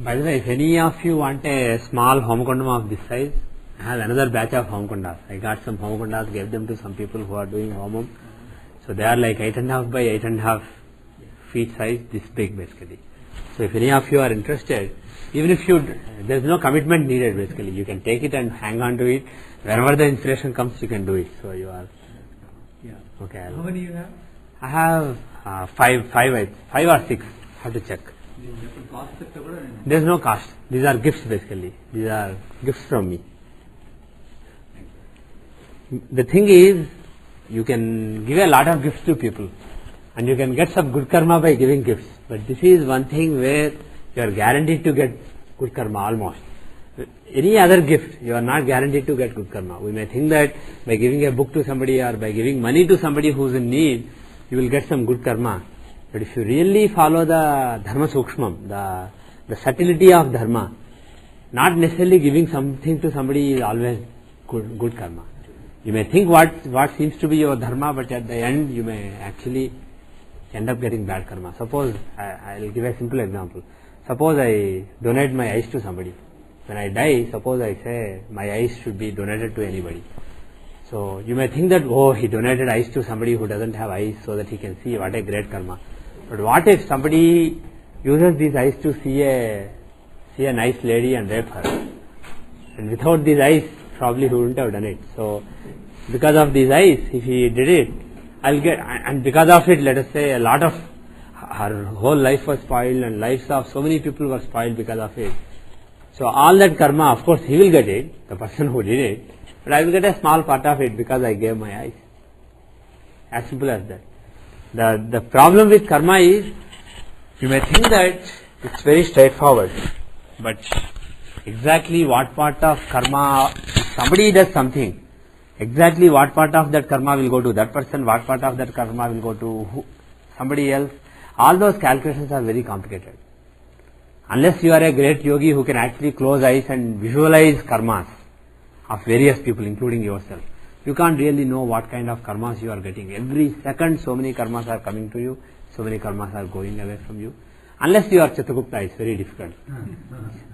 By the way, if any of you want a small homokondam of this size, I have another batch of homokondas. I got some homokondas, gave them to some people who are doing homom. So they are like 8.5 by 8.5 feet size, this big basically. So if any of you are interested, even if there is no commitment needed basically, you can take it and hang on to it. Whenever the inspiration comes, you can do it. So you are, okay. How many you have? I have five or six. Have to check. There is no cost. These are gifts basically. These are gifts from me. The thing is, you can give a lot of gifts to people and you can get some good karma by giving gifts. But this is one thing where you are guaranteed to get good karma almost. Any other gift, you are not guaranteed to get good karma. We may think that by giving a book to somebody or by giving money to somebody who is in need, you will get some good karma. But if you really follow the dharma sukshmam, the subtlety of dharma, not necessarily giving something to somebody is always good karma. You may think what seems to be your dharma, but at the end you may actually end up getting bad karma. Suppose, I will give a simple example. Suppose I donate my eyes to somebody. When I die, suppose I say my eyes should be donated to anybody. So you may think that, oh, he donated eyes to somebody who doesn't have eyes so that he can see. What a great karma. But what if somebody uses these eyes to see a nice lady and rape her? And without these eyes, probably he wouldn't have done it. So because of these eyes, if he did it, and because of it, let us say a lot of her whole life was spoiled and lives of so many people were spoiled because of it. So all that karma, of course he will get it, the person who did it, but I will get a small part of it because I gave my eyes. As simple as that. The problem with karma is, you may think that it's very straightforward, but exactly what part of karma, if somebody does something, exactly what part of that karma will go to that person, what part of that karma will go to somebody else, all those calculations are very complicated. Unless you are a great yogi who can actually close eyes and visualize karmas of various people, including yourself, you can't really know what kind of karmas you are getting. Every second so many karmas are coming to you, so many karmas are going away from you. Unless you are Chitragupta, it's very difficult.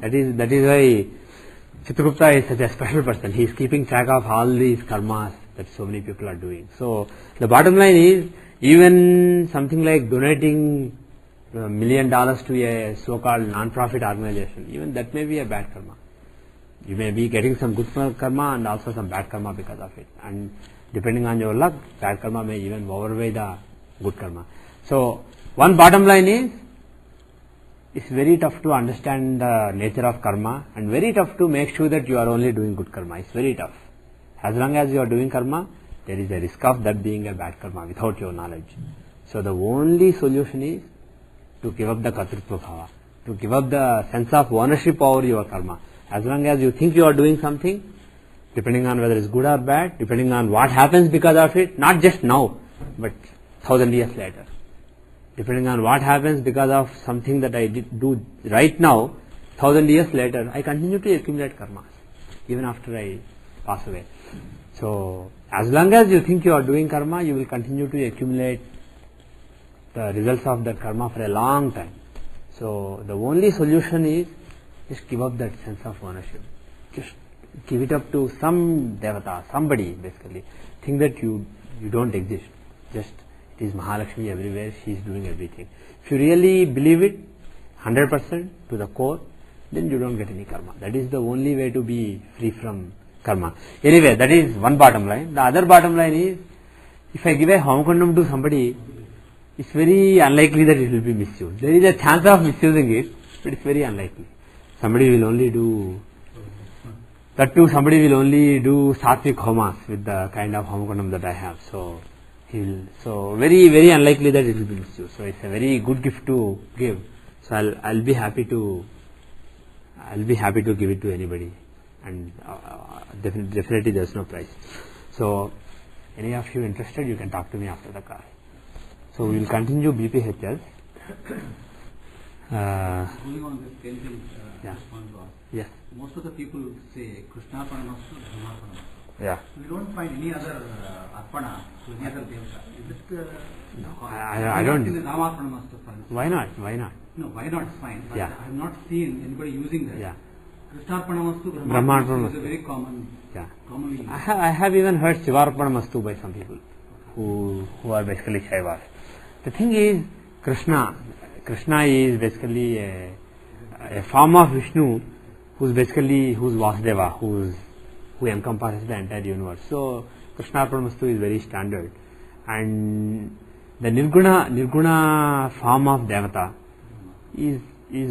That is why Chitragupta is such a special person. He is keeping track of all these karmas that so many people are doing. So the bottom line is, even something like donating $1 million to a so-called non-profit organization, even that may be a bad karma. You may be getting some good karma and also some bad karma because of it. And depending on your luck, bad karma may even overweigh the good karma. So one bottom line is, it's very tough to understand the nature of karma and very tough to make sure that you are only doing good karma. It's very tough. As long as you are doing karma, there is a risk of that being a bad karma without your knowledge. So the only solution is to give up the katritva bhava, to give up the sense of ownership over your karma. As long as you think you are doing something, depending on whether it's good or bad, depending on what happens because of it, not just now, but 1,000 years later. Depending on what happens because of something that I do right now, 1,000 years later, I continue to accumulate karmas, even after I pass away. So, as long as you think you are doing karma, you will continue to accumulate the results of that karma for a long time. So, the only solution is just give up that sense of ownership. Just give it up to some devata, somebody basically. Think that you don't exist. Just it is Mahalakshmi everywhere, she is doing everything. If you really believe it 100% to the core, then you don't get any karma. That is the only way to be free from karma. Anyway, that is one bottom line. The other bottom line is, if I give a homokondam to somebody, it's very unlikely that it will be misused. There is a chance of misusing it, but it's very unlikely. Somebody will only do sattvic homas with the kind of homokondam that I have. So very, very unlikely that it will be misused. So it's a very good gift to give. So I'll be happy to give it to anybody, and definitely there's no price. So any of you interested, you can talk to me after the class. So we will continue BPHS. Going on this same thing, Yeah. yes. Most of the people say Krishna Paramastu, Dharma Paramastu. Yeah. We don't find any other Arpana to any other Devata. Is it No, I don't. Rama Paramastu, for instance? Why not? No, why not? It's fine. But Yeah. I have not seen anybody using that. Yeah. Krishnarpanamastu, Brahmarpanamastu. is a very common, Yeah. commonly used. I have even heard Shivarpanamastu by some people who are basically Shaivas. The thing is, Krishna is basically a form of Vishnu who's Vasudeva, who encompasses the entire universe. So Krishnarpanamastu is very standard, and the Nirguna form of Devata is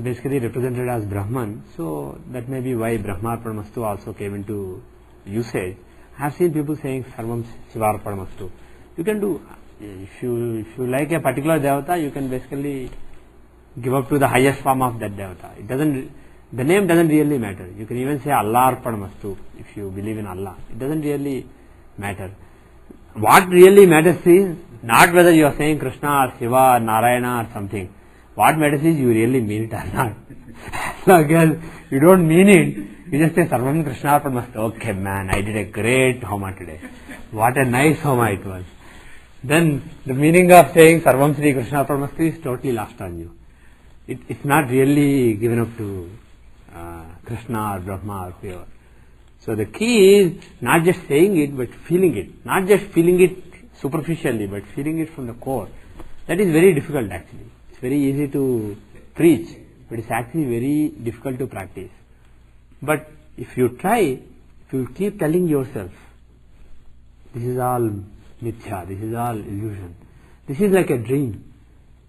basically represented as Brahman. So that may be why Brahmarpanamastu also came into usage. I have seen people saying Sarvam Shivarpanamastu. You can do, if you like a particular Devata, you can basically give up to the highest form of that Devata. The name doesn't really matter. You can even say Allah Arpanamastu if you believe in Allah. It doesn't really matter. What really matters is not whether you are saying Krishna or Shiva or Narayana or something. What matters is you really mean it or not. As long as you don't mean it, you just say Sarvam Krishna Arpanamastu. Okay man, I did a great Homa today. What a nice Homa it was. Then the meaning of saying Sarvam Sri Krishna Arpanamastu is totally lost on you. It's not really given up to Krishna or Brahma or whoever. So the key is not just saying it but feeling it. Not just feeling it superficially but feeling it from the core. That is very difficult actually. It's very easy to preach but it's actually very difficult to practice. But if you try, if you keep telling yourself, this is all mithya, this is all illusion. This is like a dream.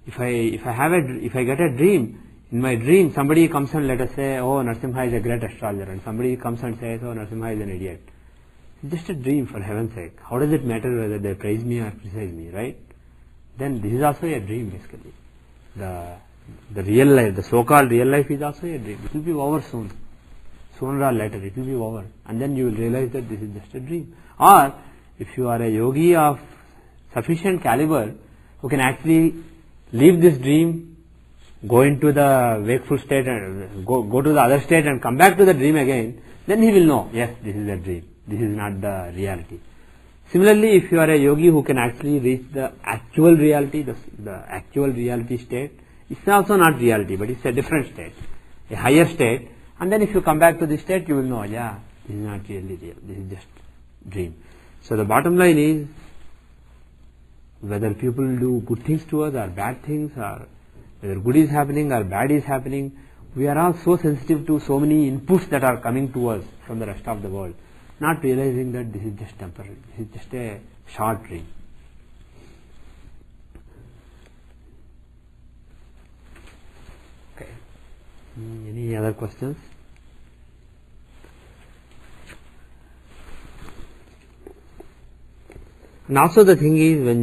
If I get a dream, in my dream somebody comes and let us say, oh Narasimha is a great astrologer, and somebody comes and says, oh Narasimha is an idiot. It's just a dream, for heaven's sake. How does it matter whether they praise me or criticize me, right? Then this is also a dream basically. The real life, the so-called real life is also a dream. It will be over soon. Sooner or later it will be over. And then you will realize that this is just a dream. Or if you are a yogi of sufficient caliber who can actually leave this dream, go into the wakeful state and go to the other state and come back to the dream again, then he will know, yes, this is a dream. This is not the reality. Similarly, if you are a yogi who can actually reach the actual reality, the actual reality state, it's also not reality, but it's a different state, a higher state. And then if you come back to this state, you will know, yeah, this is not really real. This is just dream. So the bottom line is, whether people do good things to us or bad things, or whether good is happening or bad is happening, we are all so sensitive to so many inputs that are coming to us from the rest of the world, not realizing that this is just temporary, this is just a short dream. Okay. Any other questions? And also the thing is, when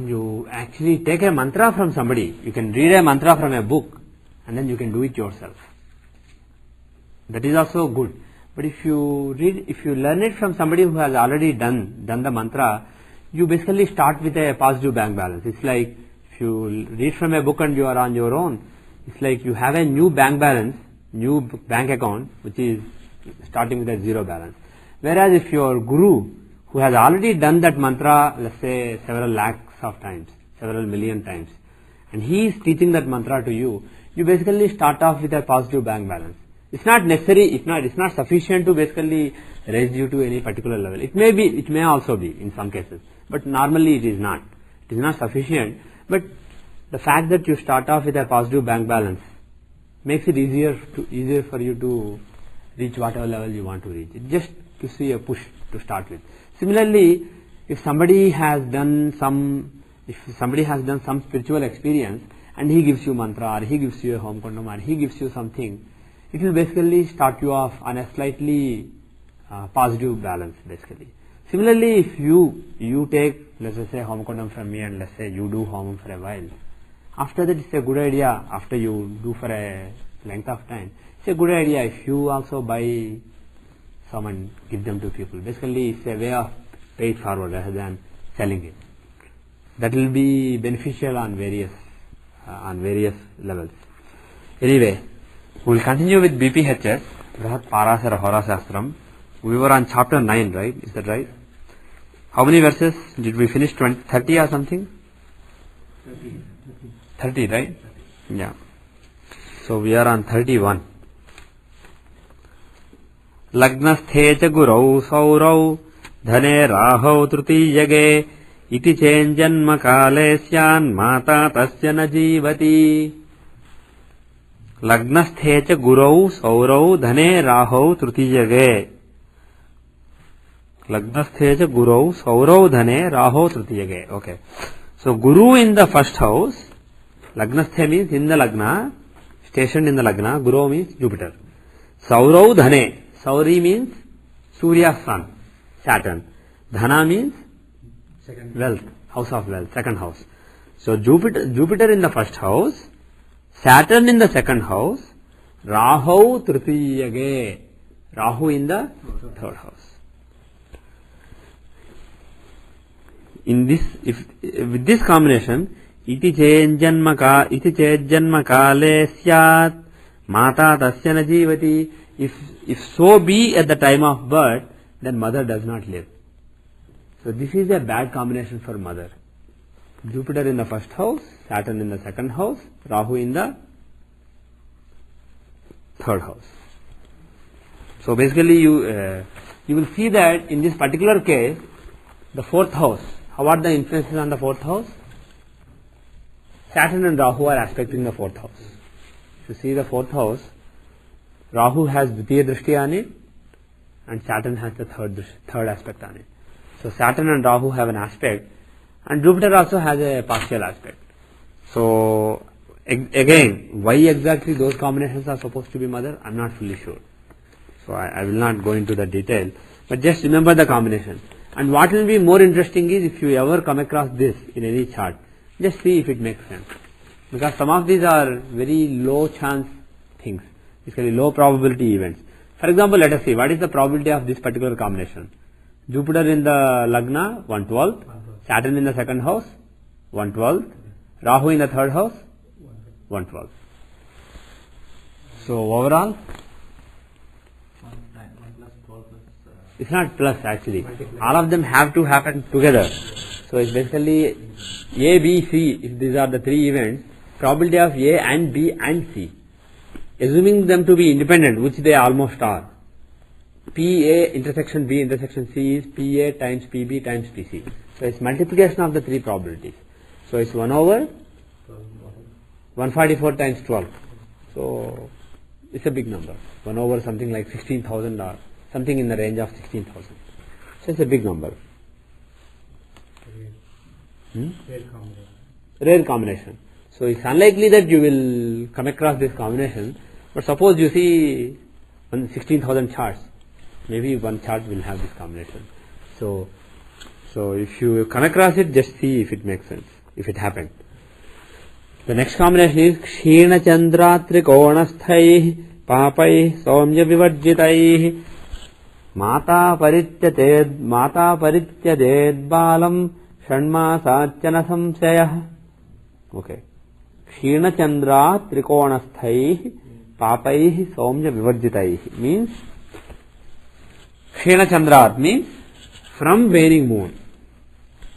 you actually take a mantra from somebody, you can read a mantra from a book and then you can do it yourself. That is also good. But if you learn it from somebody who has already done the mantra, you basically start with a positive bank balance. It's like if you read from a book and you are on your own, it's like you have a new bank balance, new bank account, which is starting with a zero balance. Whereas if your guru, who has already done that mantra, let's say several lakhs of times, several million times, and he is teaching that mantra to you, you basically start off with a positive bank balance. It's not necessary, it's not sufficient to basically raise you to any particular level. It may also be in some cases, but normally it is not. It is not sufficient, but the fact that you start off with a positive bank balance makes it easier for you to reach whatever level you want to reach. It just gives you a push to start with. Similarly, if somebody has done some spiritual experience and he gives you mantra, or he gives you a home kondam, or he gives you something, it will basically start you off on a slightly positive balance basically. Similarly, if you take, let's say, home kondam from me, and let's say you do home for a while, after that it's a good idea, after you do for a length of time, it's a good idea if you also buy some and give them to people. Basically it's a way of pay it forward rather than selling it. That will be beneficial on various levels. Anyway, we will continue with BPHS, Brahat Parasara Hora Shastram. We were on chapter 9, right? Is that right? How many verses did we finish? 30 or something? 30, right? Yeah. So we are on 31. Lagnasthe cha gurau saurau dhane rahau trutiyage iti chenjanma kale syan mata tasya na jivati. Lagnasthe cha gurau saurau dhane rahau trutiyage. Lagnasthe cha gurau saurau dhane rahau trutiyage. Okay. So guru in the first house, Lagnasthe means in the lagna, stationed in the lagna, guru means Jupiter. Saurau dhane, Sauri means Surya's son, Saturn. Dhana means wealth, house of wealth, second house. So Jupiter in the first house, Saturn in the second house, Rahu Trutiyage, Rahu in the third house. In this, with this combination, iti chenjanma kale syat mata tasya na jivati. If so be at the time of birth, then mother does not live. So this is a bad combination for mother. Jupiter in the first house, Saturn in the second house, Rahu in the third house. So basically you will see that in this particular case, the fourth house, how are the influences on the fourth house? Saturn and Rahu are aspecting the fourth house. If you see the fourth house, Rahu has Dvitiya Drishti on it and Saturn has the third aspect on it. So Saturn and Rahu have an aspect and Jupiter also has a partial aspect. So again, why exactly those combinations are supposed to be mother, I am not fully sure. So I will not go into the detail, but just remember the combination. And what will be more interesting is if you ever come across this in any chart, just see if it makes sense. Because some of these are very low chance things, basically low probability events. For example, let us see what is the probability of this particular combination. Jupiter in the Lagna, 1/12, Saturn in the second house, 1/12, Rahu in the third house, 1/12. So overall, it's not plus actually. All of them have to happen together. So it's basically A, B, C. If these are the three events, probability of A and B and C, assuming them to be independent, which they almost are. PA intersection B intersection C is PA times PB times PC. So it's multiplication of the three probabilities. So it's 1 over 144 times 12. So it's a big number. 1 over something like 16,000 or something in the range of 16,000. So it's a big number. Rare combination. So it's unlikely that you will come across this combination. But suppose you see 16,000 charts, maybe one chart will have this combination. So if you come across it, just see if it makes sense, if it happened. The next combination is Kshina Chandra Trikonasthai Papai Somya Vivarjitai Mata Parityaded Balam Shanma Sachana Samsayah. Okay. Kshina Chandra Trikonasthai Papai Somya Vivarjitai means Kshina Chandra means from waning moon.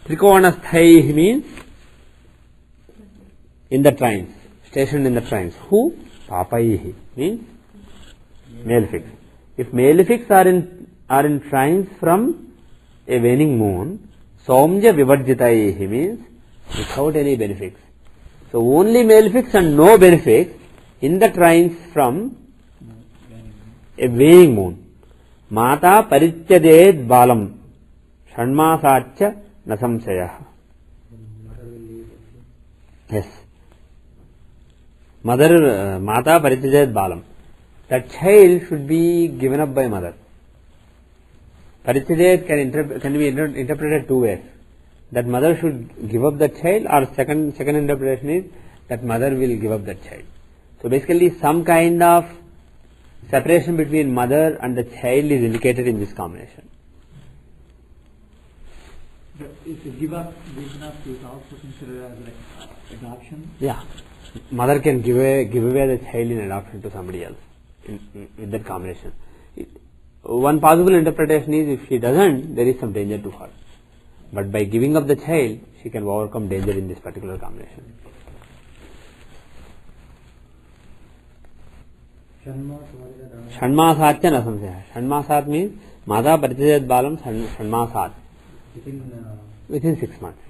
Trikonasthai means in the trines, stationed in the trines. Who? Papai means malefics. If malefics are in trines from a waning moon, Somya Vivarjitai means without any benefics. So only malefics and no benefics in the trines from a waning moon. Mata Parityaded Balam Shanmasacha Nasamsayah. Yes. Mata Parityaded Balam. That child should be given up by mother. Parityaded can be interpreted two ways. That mother should give up the child, or second interpretation is that mother will give up that child. So basically some kind of separation between mother and the child is indicated in this combination. But if you give up is also considered as like adoption? Yeah. Mother can give away the child in adoption to somebody else with that combination. One possible interpretation is if she doesn't, there is some danger to her. But by giving up the child, she can overcome danger in this particular combination. Shanmasatya na samsaya. Shanmasat means Mata Parityajat Balam Shanmasat. Within 6 months.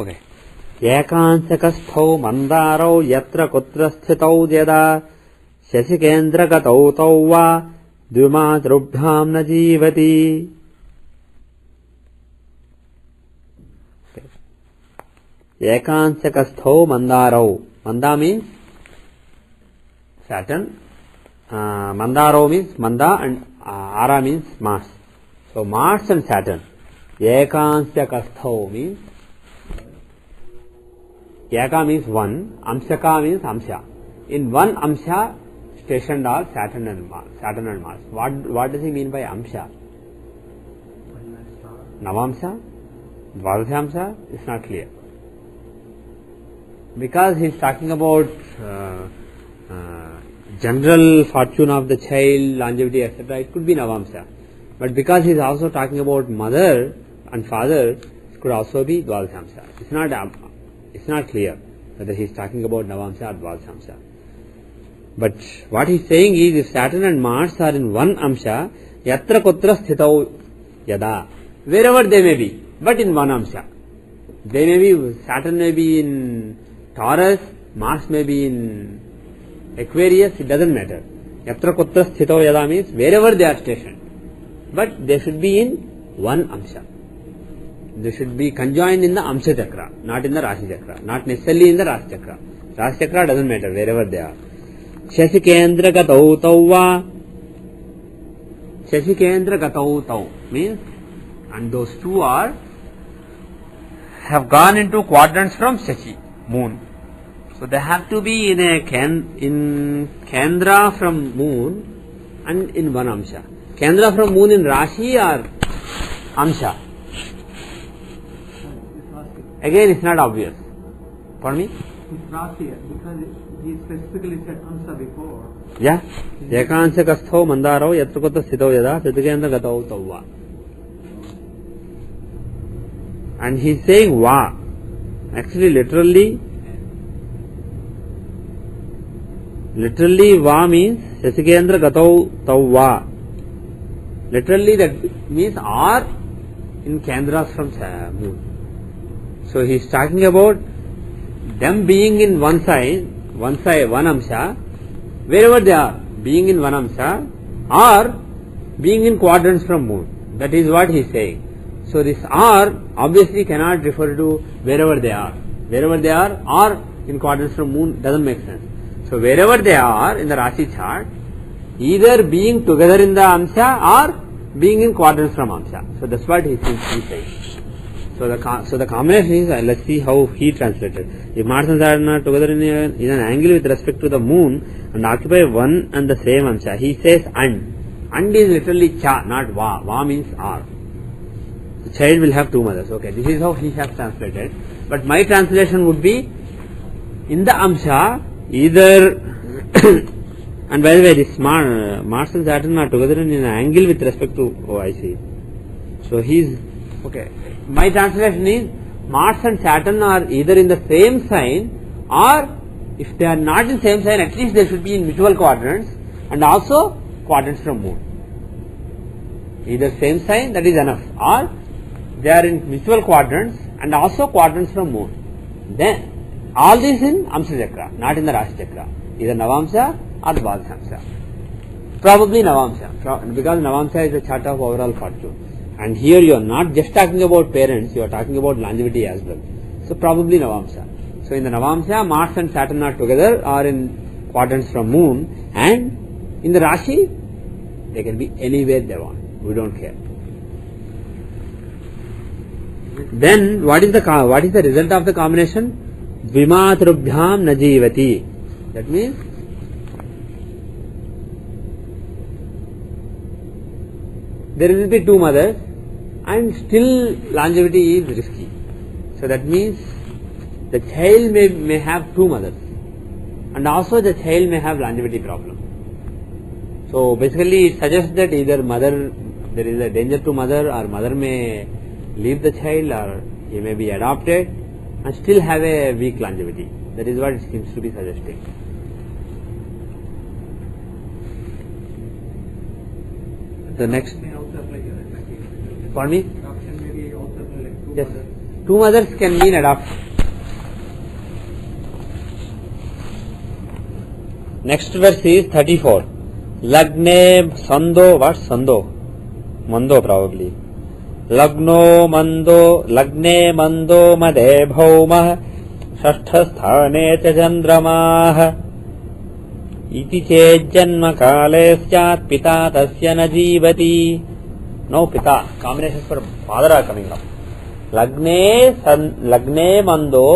Okay. Ekansakasthau mandarau yatra kutra sthitau yada shasikendrakatau tau va dvimatrubdham na jivati. Ekansakasthau mandarau. Manda means Saturn. Mandarau means Manda, and Ara means Mars. So Mars and Saturn. Ekansakasthau means Eka means one, Amsaka means Amsha. In one Amsha stationed are Saturn and Mars. What does he mean by Amsha? Navamsha? Dvadashamsha? It's not clear. Because he is talking about general fortune of the child, longevity, etc., it could be Navamsha. But because he is also talking about mother and father, it could also be Dvadashamsha. It's not clear whether he is talking about Navamsha or Dvadashamsha. But what he is saying is, if Saturn and Mars are in one Amsha, Yatra Kutra Sthitau Yada, wherever they may be, but in one Amsha. They may be, Saturn may be in Taurus, Mars may be in Aquarius, it doesn't matter. Yatra Kutra Sthitau Yada means wherever they are stationed. But they should be in one Amsha. They should be conjoined in the Amsha Chakra, not in the Rashi Chakra, not necessarily in the Rashi Chakra. Rashi Chakra doesn't matter, wherever they are. Shasikendra Gatau Tau Va. Shasikendra Gatau Tau means, and those two have gone into quadrants from Shashi, moon. So they have to be in a Kendra from moon and in one Amsha. Kendra from moon in Rashi or Amsha? Again, it's not obvious. For me? It's Rashi, because he specifically said Amsa before. Yeah. Ekansakasthau mandarau yatrukata sthitau yada siddhikendra gatau tavva. And he's saying va. Actually, literally va means Shasikendra gatau tavva. Literally that means are in Kendras from moon. So he is talking about them being in one Amsha, wherever they are, being in one Amsha, or being in quadrants from moon. That is what he is saying. So this R obviously cannot refer to wherever they are. Wherever they are or in quadrants from moon doesn't make sense. So wherever they are in the Rashi chart, either being together in the Amsha or being in quadrants from Amsha. So that's what he is saying. So the combination is, let's see how he translated. If Mars and Saturn are together in an angle with respect to the moon and occupy one and the same Amsha, he says and. And is literally cha, not va. Va means are. The child will have two mothers. Okay, this is how he has translated. But my translation would be, in the Amsha, either and by the way, this Mars and Saturn are together in an angle with respect to, oh I see. So he's, okay. My translation is, Mars and Saturn are either in the same sign, or if they are not in the same sign, at least they should be in mutual quadrants and also quadrants from moon. Either same sign, that is enough, or they are in mutual quadrants and also quadrants from moon. Then all this in Amsha Chakra, not in the Rashi Chakra. Either Navamsha or Dvadashamsha. Probably Navamsha, because Navamsha is a chart of overall fortune. And here you are not just talking about parents, you are talking about longevity as well. So probably Navamsha. So in the Navamsha, Mars and Saturn are together or in quadrants from moon, and in the Rashi, they can be anywhere they want. We don't care. Then what is the result of the combination? Dvimatrubhyam najivati. That means there will be two mothers, and still longevity is risky. So that means the child may have two mothers, and also the child may have longevity problem. So basically it suggests that either mother, there is a danger to mother, or mother may leave the child, or he may be adopted and still have a weak longevity. That is what it seems to be suggesting. The next, May also apply here, like pardon me? adoption may be also apply like two Yes, mothers. two mothers can mean adoption. Next verse is 34. Lagne sando, what sando? Mando probably. Lagno mando, lagne mando made bhaumah, षष्ठ स्थाने च चन्द्रमाः इति चेज्जन्म काले स्यात् पिता तस्य न जीवति. No pita. Combinations for father are coming up. Lagne mando,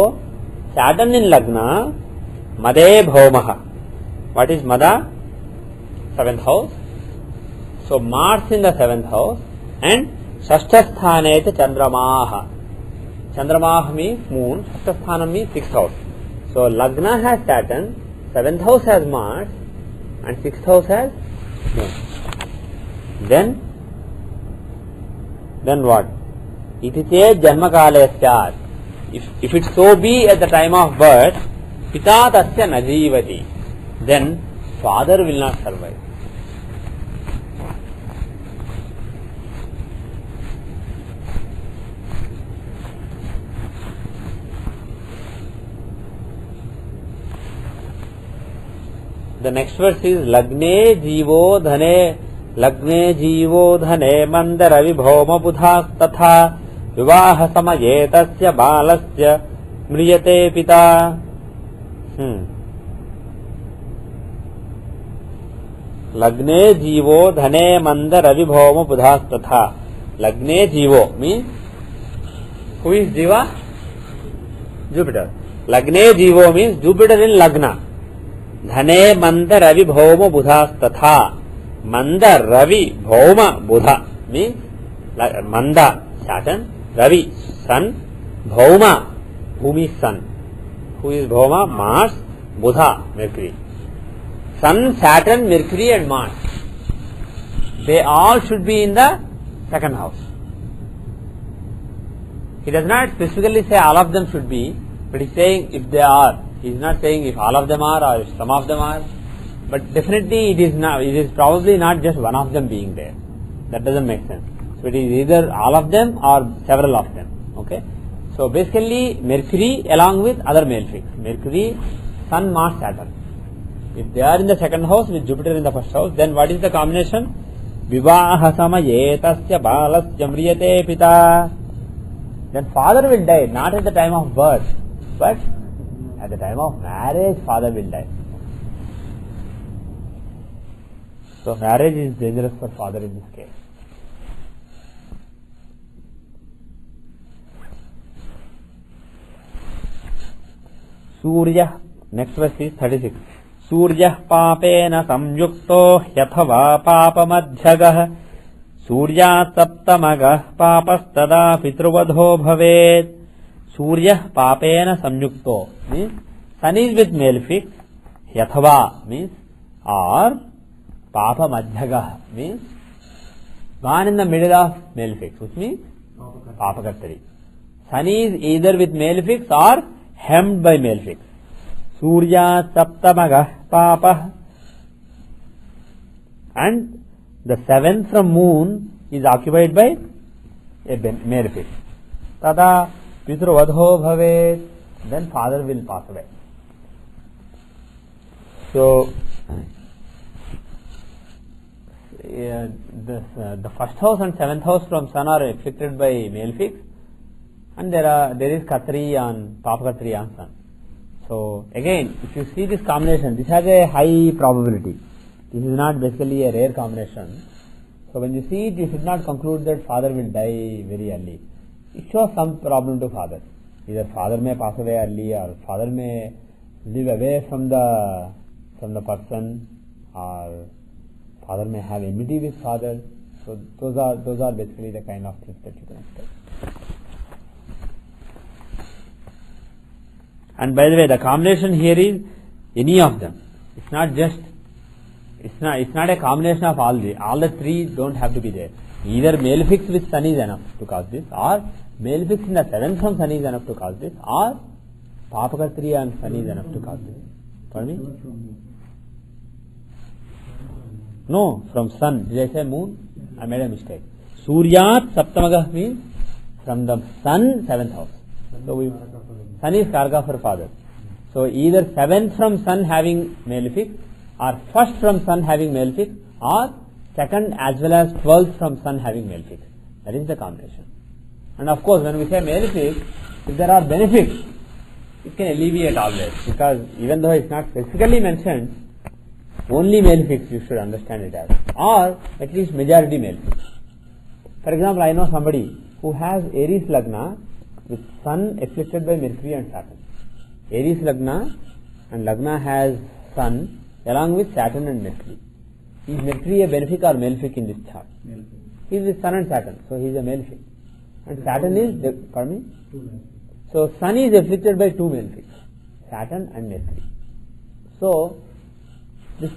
Saturn in Lagna, Made bhaumah. What is Mada? 7th house. So Mars in the 7th house, and Shashta sthane cha Chandramaha. Chandramaha means moon, Shashta sthanam means 6th house. So Lagna has Saturn, 7th house has Mars, and 6th house has moon. Then what? Itiche janma kale syat. If it so be at the time of birth, pita tasya najivati, then father will not survive. The next verse is Lagne Jivo Dhane Mandara Vibhoma Budhas Tatha Vivaha Samaye Tasya Balasya Mriyate Pita. Lagne Jivo Dhane Mandara Vibhoma Budhas Tatha. Lagne Jivo means, who is Jiva? Jupiter. Lagne Jivo means Jupiter in Lagna. Dhane Manda Ravi Bhauma Budhas Tatha. Manda Ravi Bhauma Budha means Manda Saturn, Ravi Sun, Bhauma Bhumi Sun. Who is Bhauma? Mars, Budha Mercury. Sun, Saturn, Mercury and Mars. They all should be in the 2nd house. He does not specifically say all of them should be, but he is saying if they are. He is not saying if all of them are or if some of them are, but definitely it is probably not just one of them being there. That doesn't make sense. So it is either all of them or several of them. Okay. So basically Mercury along with other male fixes. Mercury, Sun, Mars, Saturn. If they are in the 2nd house with Jupiter in the 1st house, then what is the combination? Vivaha samaye tasya balasya mriyate pita. Then father will die, not at the time of birth, but at the time of marriage, father will die. So marriage is dangerous for father in this case. Surya, next verse is 36. Surya papena samyukto hyathava papamadhyagah Surya saptamagah papastada pitruvadho bhavet. Surya papena samyukto means sun is with male fix, hyathava means or, papa madhyagah means gone in the middle of male fix, which means papakartari. Sun is either with male fix or hemmed by male fix. Surya saptamagah papa, and the 7th from moon is occupied by a male fix. Tada pitruvadho bhavet, then father will pass away. So the 1st house and 7th house from sun are affected by male fix, and there is K3 on Papa-K3 on sun. So again, if you see this combination, this has a high probability. This is not basically a rare combination. So when you see it, you should not conclude that father will die very early. It shows some problem to father. Either father may pass away early, or father may live away from the person, or father may have enmity with father. So those are basically the kind of things that you can expect. And by the way, the combination here is any of them. It's not a combination of all the three don't have to be there. Either male fix with sun is enough to cause this, or male fix in the seventh from sun is enough to cause this, or Papa k3y and sun is enough to cause this. Pardon me? No, from sun. Did I say moon? I made a mistake. Suryat Saptamagah means from the sun, seventh house. So sun is Karga for father. So either seventh from sun having malefic, or first from sun having malefic, or second as well as 12th from sun having malefic. That is the combination. And of course, when we say malefic, if there are benefits, it can alleviate all this, because even though it's not specifically mentioned, only malefics you should understand it as, or at least majority malefics. For example, I know somebody who has Aries Lagna with sun afflicted by Mercury and Saturn. Aries Lagna and Lagna has sun along with Saturn and Mercury. Is Mercury a benefic or malefic in this chart? He is with sun and Saturn, so he is a malefic. And Saturn is, pardon me? So sun is afflicted by two malefics, Saturn and Mercury. So this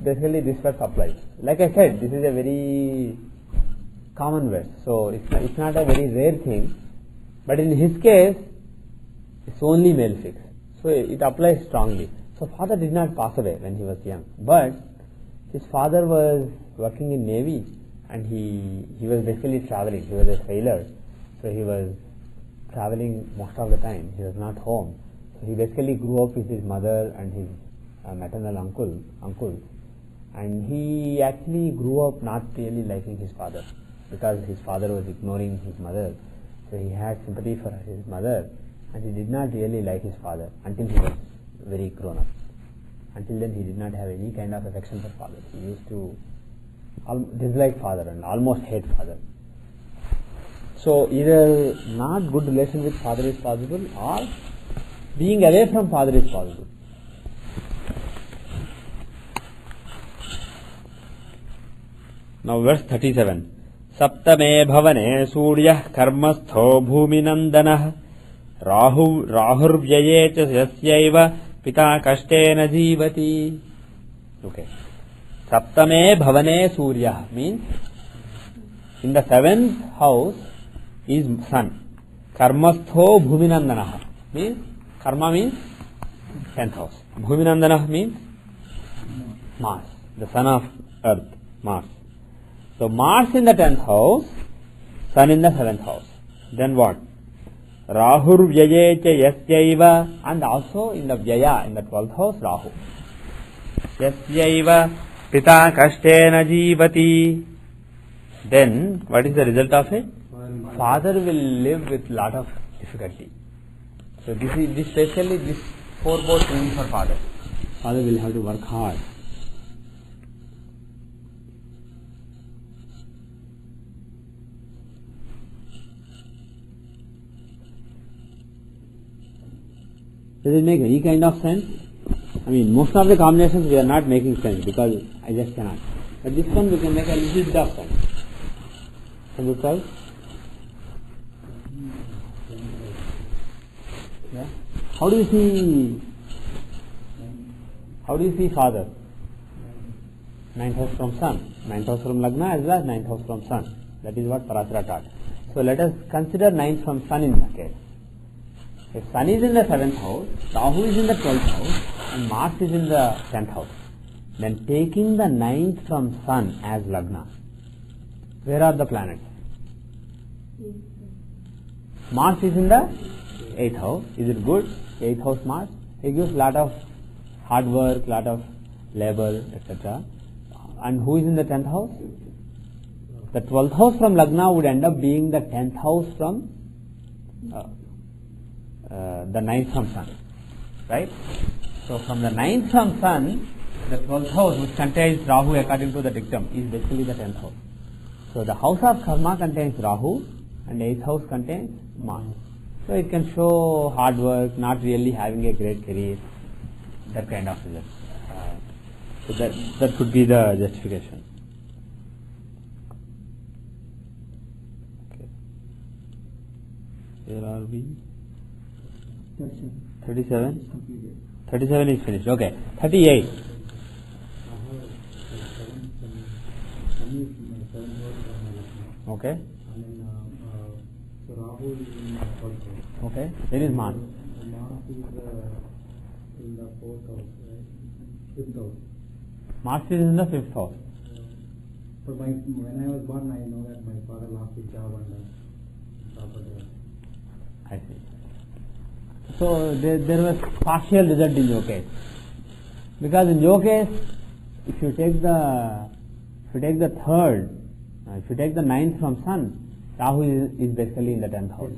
basically this verse applies. Like I said, this is a very common verse, so it's not a very rare thing. But in his case, it's only malefics, so it applies strongly. So father did not pass away when he was young, but his father was working in Navy, and he was basically traveling. He was a sailor, so he was traveling most of the time. He was not home. So he basically grew up with his mother and his maternal uncle, and he actually grew up not really liking his father, because his father was ignoring his mother. So he had sympathy for his mother, and he did not really like his father until he was very grown up. Until then, he did not have any kind of affection for father. He used to dislike father and almost hate father. So either not good relation with father is possible, or being away from father is possible. Now verse 37. Saptame bhavane suryah karmastho bhuminandanah rahurvyaye cha yasyaiva pita kashtena jivati. Okay. Saptame bhavane suryah means in the seventh house is sun. Karmastho bhuminandanah means karma means 10th house. Bhuminandanah means Mars, the son of earth, Mars. So Mars in the 10th house, sun in the 7th house. Then what? Rahur vyaye cha yasyaiva, and also in the vyaya, in the 12th house, Rahu. Yasyaiva pita kashtena jivati. Then what is the result of it? Father will live with lot of difficulty. So this especially this 4 both means for father. Father will have to work hard. Does it make any kind of sense? I mean, most of the combinations we are not making sense because I just cannot. But this one we can make a little bit of sense. Can you try? Yeah. How do you see father? 9th house from sun, 9th house from Lagna as well as 9th house from sun. That is what Parashara taught. So let us consider 9th from sun in that case. If sun is in the 7th house, Rahu is in the 12th house, and Mars is in the 10th house, then taking the 9th from sun as Lagna, where are the planets? Mars is in the 8th house. Is it good? 8th house Mars. It gives lot of hard work, lot of labor, etc. And who is in the 10th house? The 12th house from Lagna would end up being the 10th house from the 9th from sun, right? So from the 9th from sun, the 12th house, which contains Rahu according to the dictum, is basically the 10th house. So the house of karma contains Rahu, and 8th house contains Mars. So it can show hard work, not really having a great career, that kind of result. So that could be the justification. Where are we? 37. 37? Completed. 37 is finished. Okay. 38. Okay. So Rahu is in the third house. Okay. Where is Mars? Mars is in the fourth house, right? Fifth house. Mars is in the 5th house. But when I was born, I know that my father lost his job and property. I see. So there was partial result in your case. Because in your case, if you take the third, if you take the 9th from Sun, Rahu is basically in the 10th house.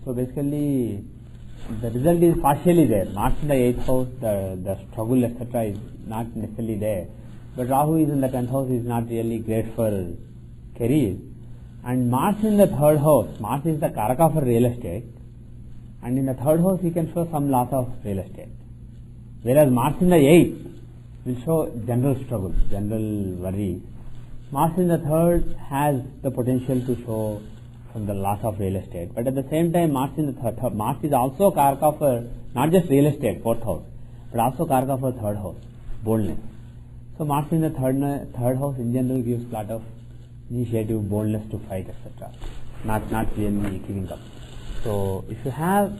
So basically, the result is partially there. Mars in the 8th house, the struggle, etc. is not necessarily there. But Rahu is in the 10th house is not really great for career. And Mars in the 3rd house, Mars is the Karaka for real estate. And in the 3rd house, he can show some loss of real estate. Whereas Mars in the 8th will show general struggle, general worry. Mars in the 3rd has the potential to show from the loss of real estate. But at the same time, Mars in the 3rd, Mars is also Karaka for not just real estate, 4th house, but also Karaka for 3rd house, boldness. So Mars in the 3rd house in general gives a lot of initiative, boldness to fight, etc. Not really giving up. So if you have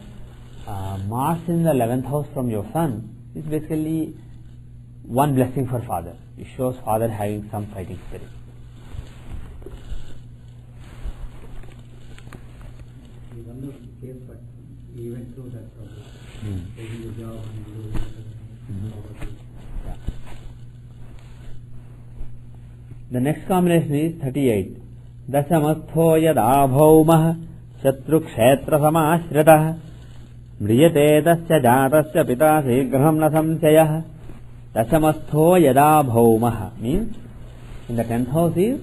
Mars in the 11th house from your Sun, it's basically one blessing for father. It shows father having some fighting spirit. He won the case, but he went through that problem. Taking the job and property. Yeah. The next combination is 38. Dasamatho yada bhaumah Shatrukshetra samashritah Mriyate tasya jatasya pita sigraham na samsayah. Dasamastho yada bhaumah means in the 10th house is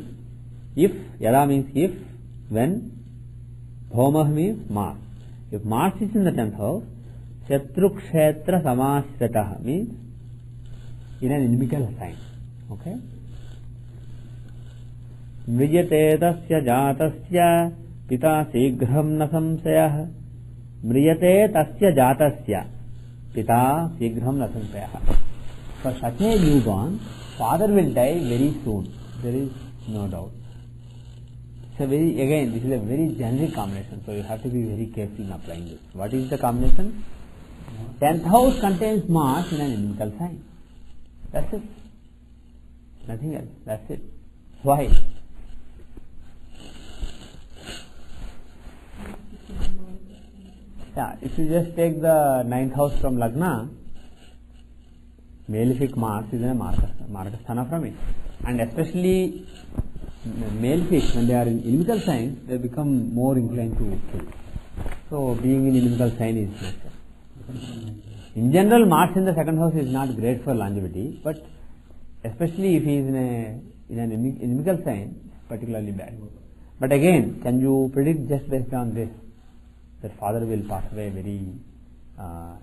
if, yada means if, when, bhaumah means Mars. If Mars is in the 10th house, Shatrukshetra samashritah means in an inimical sign. Okay? Mriyate tasya jatasya Pita sigraham na samsayah. Mriyate tasya jatasya Pita sigraham na samsayah. For such a newborn, father will die very soon. There is no doubt. So again, this is a very generic combination. So you have to be very careful in applying this. What is the combination? 10th house contains Mars in an inimical sign. That's it. Nothing else. That's it. Why? Yeah, if you just take the 9th house from Lagna, malefic Mars is a Markasthana from it. And especially malefic, when they are in inimical signs, they become more inclined to kill. So being in inimical sign is nature. In general, Mars in the 2nd house is not great for longevity, but especially if he is in an inimical sign, particularly bad. But again, can you predict just based on this that father will pass away very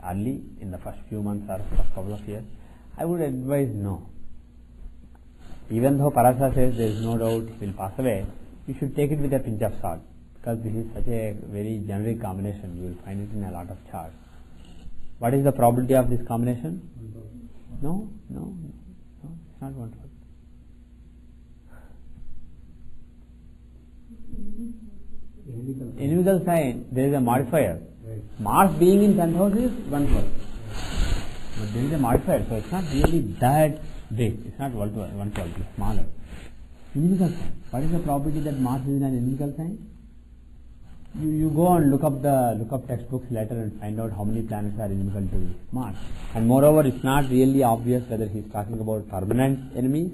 early in the first few months or first couple of years? I would advise no. Even though Parasa says there is no doubt he will pass away, you should take it with a pinch of salt, because this is such a very generic combination. You will find it in a lot of charts. What is the probability of this combination? No, it's not 1/4. Inimical sign, there is a modifier. Right. Mars being in 10th house is 1/4. But there is a modifier, so it's not really that big. It's not 1/12, it's smaller. Inimical sign. What is the probability that Mars is in an inimical sign? You go and look up textbooks later and find out how many planets are inimical to Mars. And moreover, it's not really obvious whether he's talking about permanent enemies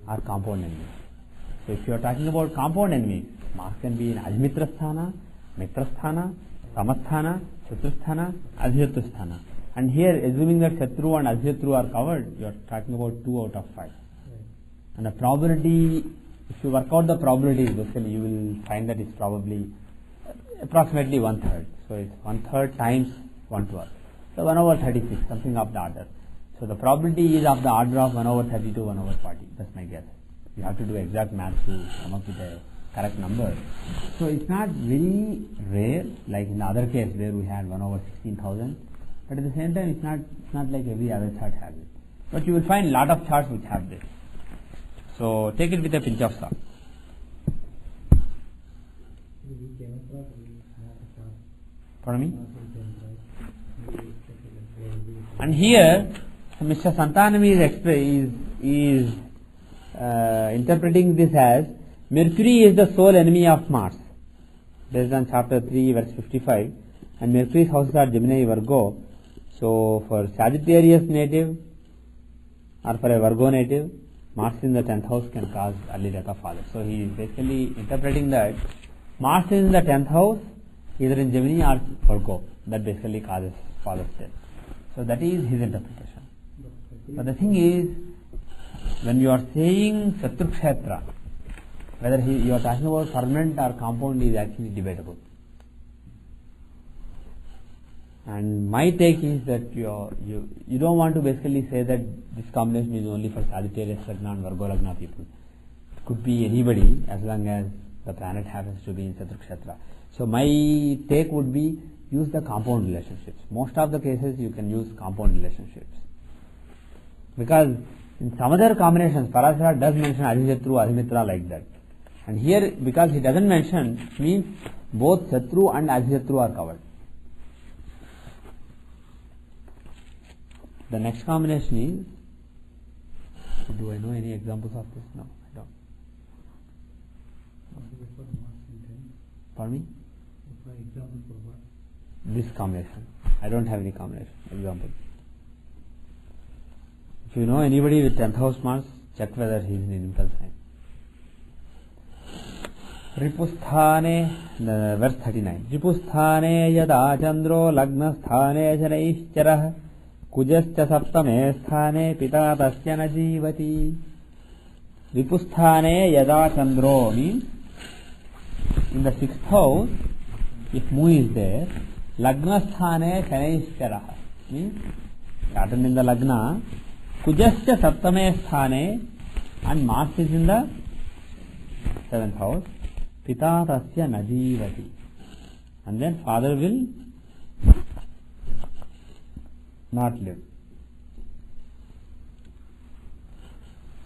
or compound enemies. So if you are talking about compound enemies, Mars can be in Ajmitrasthana, Mitrasthana, Samasthana, Shatrusthana, Adhyatrasthana. And here, assuming that Shatru and Adhyatru are covered, you are talking about 2 out of 5. Right. And the probability, if you work out the probabilities, basically you will find that it's probably approximately 1/3. So it's 1/3 times 1/12. So 1/36, something of the order. So the probability is of the order of 1/32, 1/40. That's my guess. You have to do exact math to come up with a correct number. So it's not very rare, like in the other case where we had 1 over 16,000. But at the same time, it's not like every other chart has it. But you will find lot of charts which have this. So take it with a pinch of salt. Pardon me? And here, Mr. Santanam is interpreting this as Mercury is the sole enemy of Mars, based on chapter 3, verse 55. And Mercury's houses are Gemini, Virgo. So for Sagittarius native or for a Virgo native, Mars in the 10th house can cause early death of father. So he is basically interpreting that Mars is in the 10th house, either in Gemini or Virgo, that basically causes father's death. So that is his interpretation. But the thing is, when you are saying Satru Kshetra, whether you are talking about permanent or compound is actually debatable. And my take is that you don't want to basically say that this combination is only for Sagittarius Lagna and Virgo Lagna people. It could be anybody as long as the planet happens to be in Satru Kshetra. So my take would be use the compound relationships. Most of the cases you can use compound relationships. Because in some other combinations, Parashara does mention Adhishatru, Adhimitra like that. And here, because he doesn't mention, means both Shatru and Adhishatru are covered. The next combination is, do I know any examples of this? No, I don't. Pardon me? This combination. I don't have any combination example. If you know anybody with 10th house Mars, check whether he is in inimical sign. Ripusthane, verse 39. Ripusthane yada chandro lagna sthane janaishcharah kujascha saptame sthane pita tasya na jivati. Ripusthane yada chandro means in the 6th house, if moon is there, lagna sthane janaishcharah means Saturn in the lagna, kujascha saptame sthane, and Mars is in the 7th house. Pita tasya najivati, and then father will not live.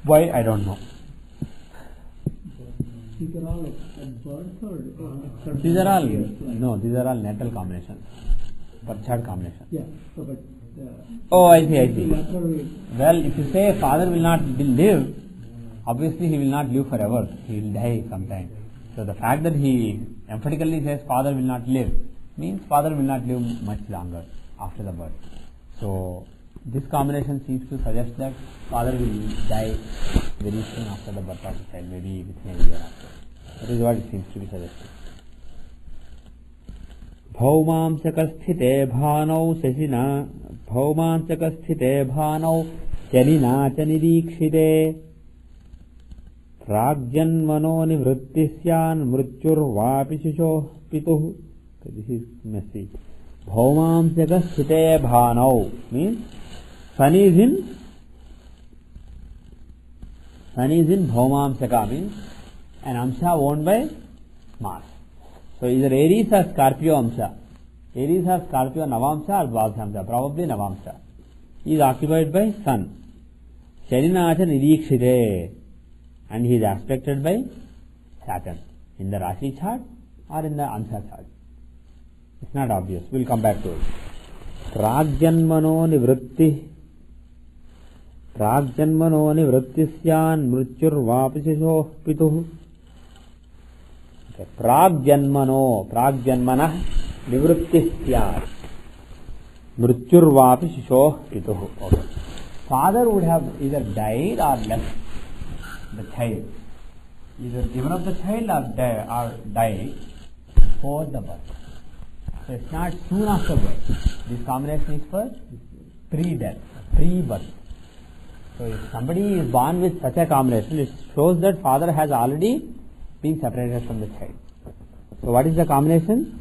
Why? I don't know. These are all at birth or These are all natal combinations, birth combinations. Yeah, so but oh, I see. Well, if you say father will not live, obviously he will not live forever. He will die sometime. So the fact that he emphatically says father will not live means father will not live much longer after the birth. So this combination seems to suggest that father will die very soon after the birth of the child, maybe within a year after. That is what it seems to be suggesting. Bhaumamsakasthite bhanau sasina bhaumamsakasthite bhanau chanina chanidikshite Pragjanmano nivrittisyan mrutyurvapi shisho pituh. This is messy. Bhaumam jagasthite bhanau means sun is in Bhaumam Saka means an Amsha owned by Mars. So either Aries or Scorpio Amsha. Aries or Scorpio Navamsha or Dvadashamsha, probably Navamsha. He is occupied by Sun. Sharinacha nidikshite. And he is aspected by Saturn in the Rashi chart or in the Amsha chart. It's not obvious. We'll come back to it. Pragjanmano nivrittisyan mrutyurvapisisho pituh. Pragjanmana nivrittisyan mrutyurvapisisho pituh. Okay. Father would have either died or left the child, either given up the child or died before the birth. So it's not soon after birth. This combination is for pre-death, pre-birth. So if somebody is born with such a combination, it shows that father has already been separated from the child. So what is the combination?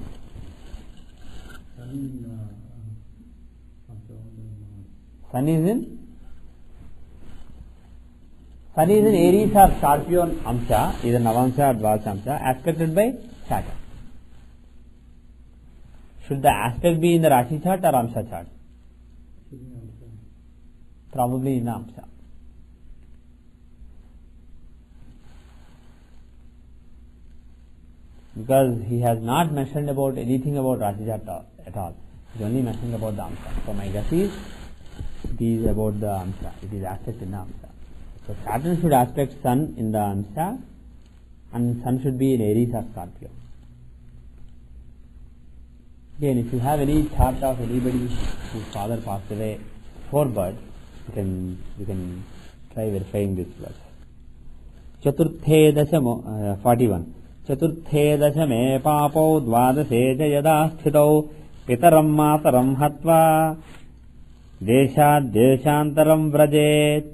Sun Sun is in Aries or Scorpio Amsha, either Navamsha or Dvadasha Amsha, aspected by Saturn. Should the aspect be in the Rashi chart or Amsha chart? Probably in the Amsha. Because he has not mentioned about anything about Rashi chart at all. He only mentioned about the Amsha. So my guess is it is about the Amsha. It is aspect in the Amsha. So Saturn should aspect Sun in the Amsha, and Sun should be in Aries or Scorpio. Again, if you have any chart of anybody whose father passed away before birth, you can try verifying this verse. Chaturthe dashamo 41. Chaturthe dashame papo dvadase yada sthitau pitaram mataram hatva deshat deshantaram vrajet.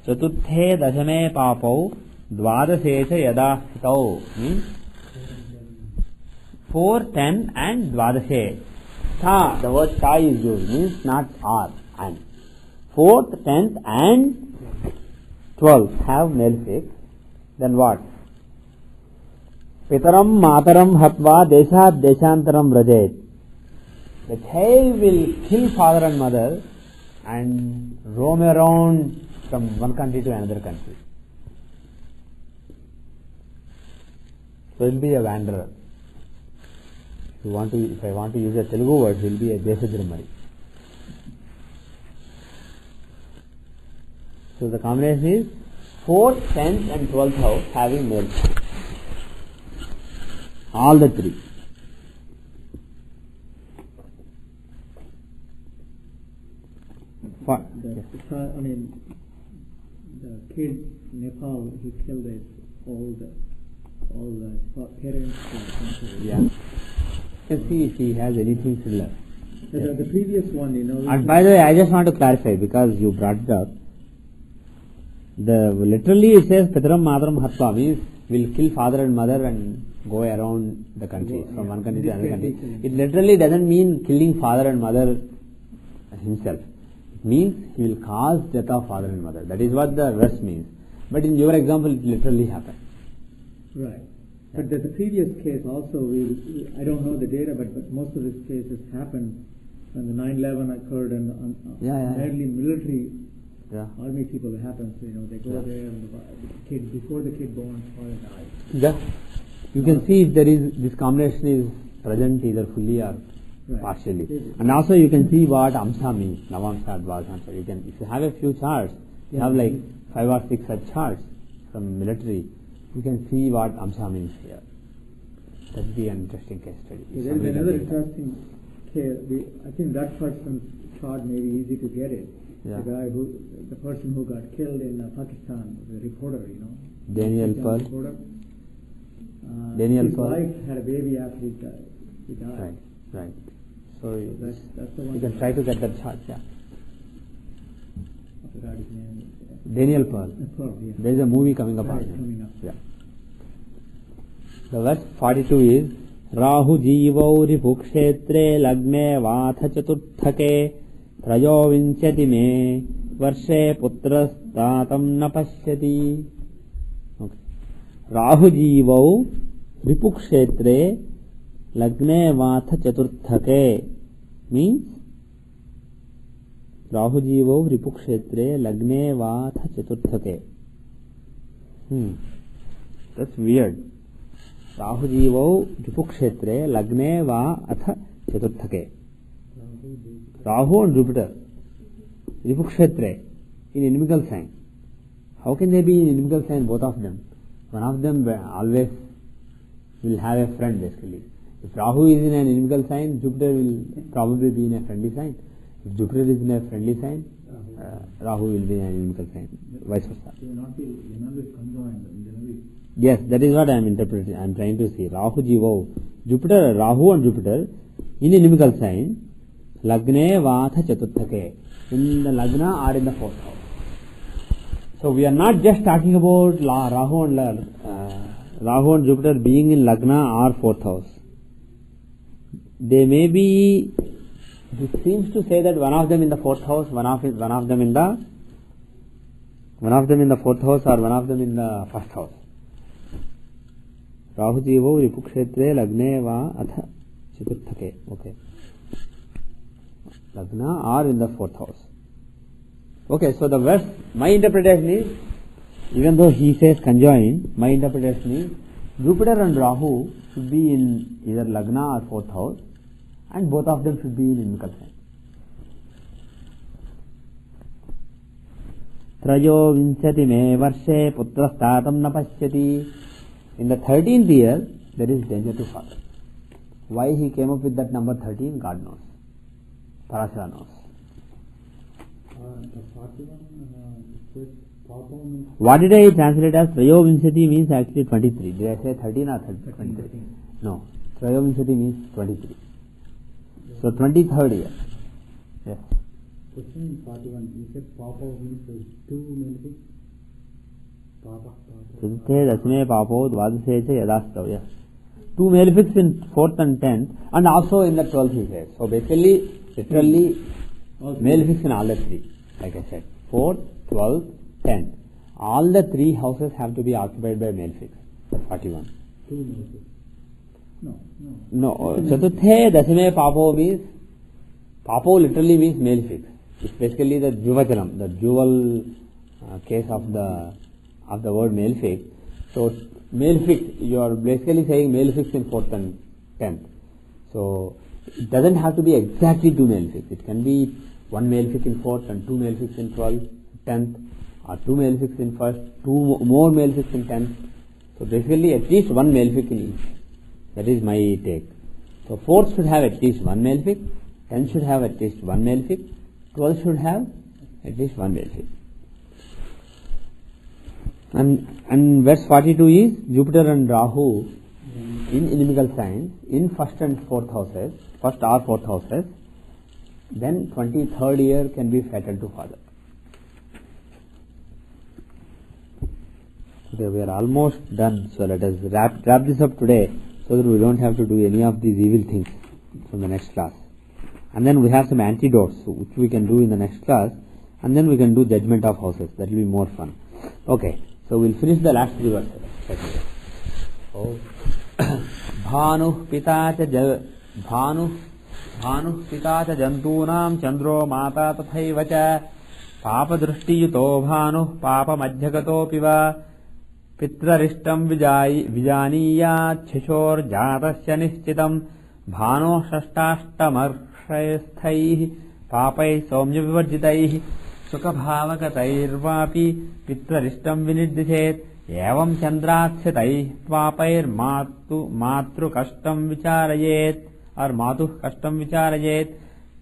Chaturthe dashame papo dvadase yada sthitau means 4, 10 and dvadase. Tha, the word tha is used, means not R and. 4th, 10th and 12th have male fix. Then what? Pitaram mataram hatva deshat deshantaram vrajet. The child will kill father and mother and roam around from one country to another country. So he will be a wanderer. If I want to use a Telugu word, he will be a Desadrimari. So the combination is 4th, 10th and 12th house having male. All the three. The kid in Nepal, he killed all the parents. Yeah. Let's see if he has anything similar. The previous one, And by the way, I just want to clarify because you brought it up. Literally it says Pitaram Mataram Hatva means will kill father and mother and go around the country from one country to another country. It literally doesn't mean killing father and mother himself. It means he will cause death of father and mother. That is what the verse means. But in your example, it literally happened. Right. But the previous case also, I don't know the data, but most of these cases happened when the 9/11 occurred and mainly military army people happens. They go there and the kid, before the kid born, father died. Yeah. You can see if there is this combination is present either fully or partially. And also you can see what Amsha means, Navamsha, Dvadasha. You can, if you have a few charts, you have like 5 or 6 such charts from military, you can see what Amsha means here. That would be an interesting case study. There is another interesting case. I think that person's chart may be easy to get it. Yeah. The person who got killed in Pakistan, the reporter, Daniel Pearl. His wife had a baby after he died. Right. So that's the one. you can try to get that chart. Yeah. I forgot his name. Daniel Pearl. Yeah. There is a movie coming up. Coming up. Yeah. The verse 42 is Rahu Jivau Ripukshetre Lagne Vatha Chaturthake Trayovinchati Me Varshe Putras Tatam Napashyati. Okay. Rahu Jivau Ripukshetre Lagne Vatha Chaturthake means Rahu Jivau Ripukshetre Lagne Vatha Chaturthake. That's weird. Rahu Jivau Ripukshetre Lagne Vatha Chaturthake. Rahu and Jupiter, Ripukshetre, in inimical sign. How can they be in inimical sign, both of them? One of them always will have a friend basically. If Rahu is in an inimical sign, Jupiter will probably be in a friendly sign. If Jupiter is in a friendly sign, Rahu will be in an inimical sign, vice versa. Yes, that is what I am interpreting. I am trying to see. Rahu Jivau, Jupiter, Rahu and Jupiter in inimical sign, Lagne Vatha Chaturthake, in the Lagna or in the 4th house. So we are not just talking about Rahu and Jupiter being in Lagna or 4th house. They may be, it seems to say that one of them in the 4th house, one of them in the One of them in the fourth house or one of them in the first house. Rahu Jivo Ripukshetre Lagne Va Atha Chaturthake. Okay. Lagna or in the fourth house. Okay, so the verse, my interpretation is, even though he says conjoined, my interpretation is Jupiter and Rahu should be in either Lagna or fourth house, and both of them should be in inimical sign. Trayo Vinchati me Varshe Putra Statam Napashyati. In the 13th year, there is danger to father. Why he came up with that number 13, God knows. Parashara knows. What did I translate as? Trayo Vinchati means actually 23. Did I say 13 or 23? No. Trayo Vinchati means 23. So 23rd year. Yes. Question 41. You said Papa means 2 male. Papa. Chaturthe Dasme Papo Dvadase Yadastav. Yes. 2 malefics in 4th and 10th, and also in the 12th he says. So basically, literally, malefics in all the 3. Like I said, 4th, 12th, 10th. All the 3 houses have to be occupied by malefics. For 41. 2 malefics. No. Chaturthe Dasame Papo means, Papo literally means malefics. It's basically the Juvachanam, the dual case of the word malefic. So malefic, you are basically saying malefics in 4th and 10th. So it doesn't have to be exactly 2 malefics. It can be 1 malefic in 4th and 2 malefics in 12th, 10th, or 2 malefics in 1st, 2 more malefics in 10th. So basically at least 1 malefic in each. That is my take. So 4th should have at least 1 malefic, 10th should have at least 1 malefic, 12th should have at least 1 malefic. And verse 42 is Jupiter and Rahu in inimical signs in 1st and 4th houses, 1st or 4th houses. Then 23rd year can be fatal to father. Okay, we are almost done. So let us wrap this up today, so that we don't have to do any of these evil things from the next class. And then we have some antidotes which we can do in the next class, and then we can do judgment of houses. That will be more fun. Okay, so we'll finish the last 3 verses. Oh. Bhanu Pita Cha Jantunam Chandro Mata Tathaiva Cha Papa Drushti Yuto Bhanu Papa Madhyagato Piva Pitrarishtam Vijaniyat Chishor Jatasya Nishchitam Bhano Shashtashtamarshaisthaihi Papai Somya Vivarjitaihi Sukabhavakatairvapi Pitrarishtam Viniddhishet Evam Chandratsyatai Papair Matru Kashtam Vicharayet or Matu Kashtam Vicharayet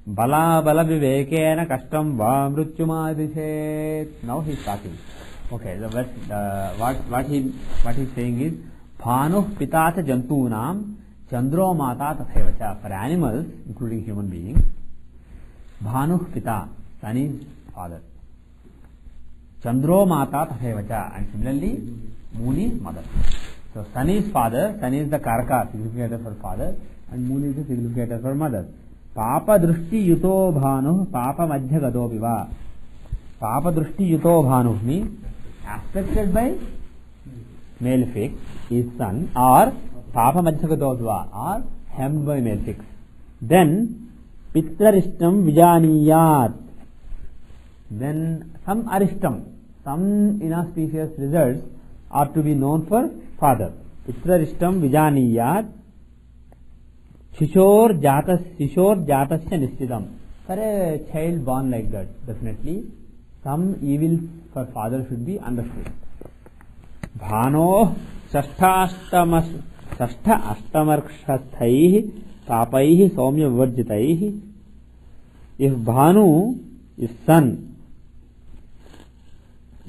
Bala Vivekena Kashtam Va Mrutyumadishet. Now he is talking. Okay, what he is saying is Bhanu Pita Cha Jantunam Chandro Mata Tathaevacha. For animals, including human beings, Bhanu Pita, sun is father. Chandro Mata Tathaevacha, and similarly moon is mother. So sun is father, sun is the karaka, significator for father, and moon is the significator for mother. Papa Drushti Yuto Bhanu Papa Madhyagato Piva. Papa Drushti Yuto Bhanu means aspected by malefic is sun, or Papa Madhyagato Piva, or hemmed by malefics. Then Pitrarishtam Vijaniyat. Then some arishtam, some inauspicious results are to be known for father. Pitrarishtam Vijaniyat Shishor Jatasya Nishchitam. For a child born like that, definitely some evil for father should be understood. Bhano Sashtha Ashtamarkshathaihi Papaihi Somya Vivarjitaihi. If Bhanu is sun,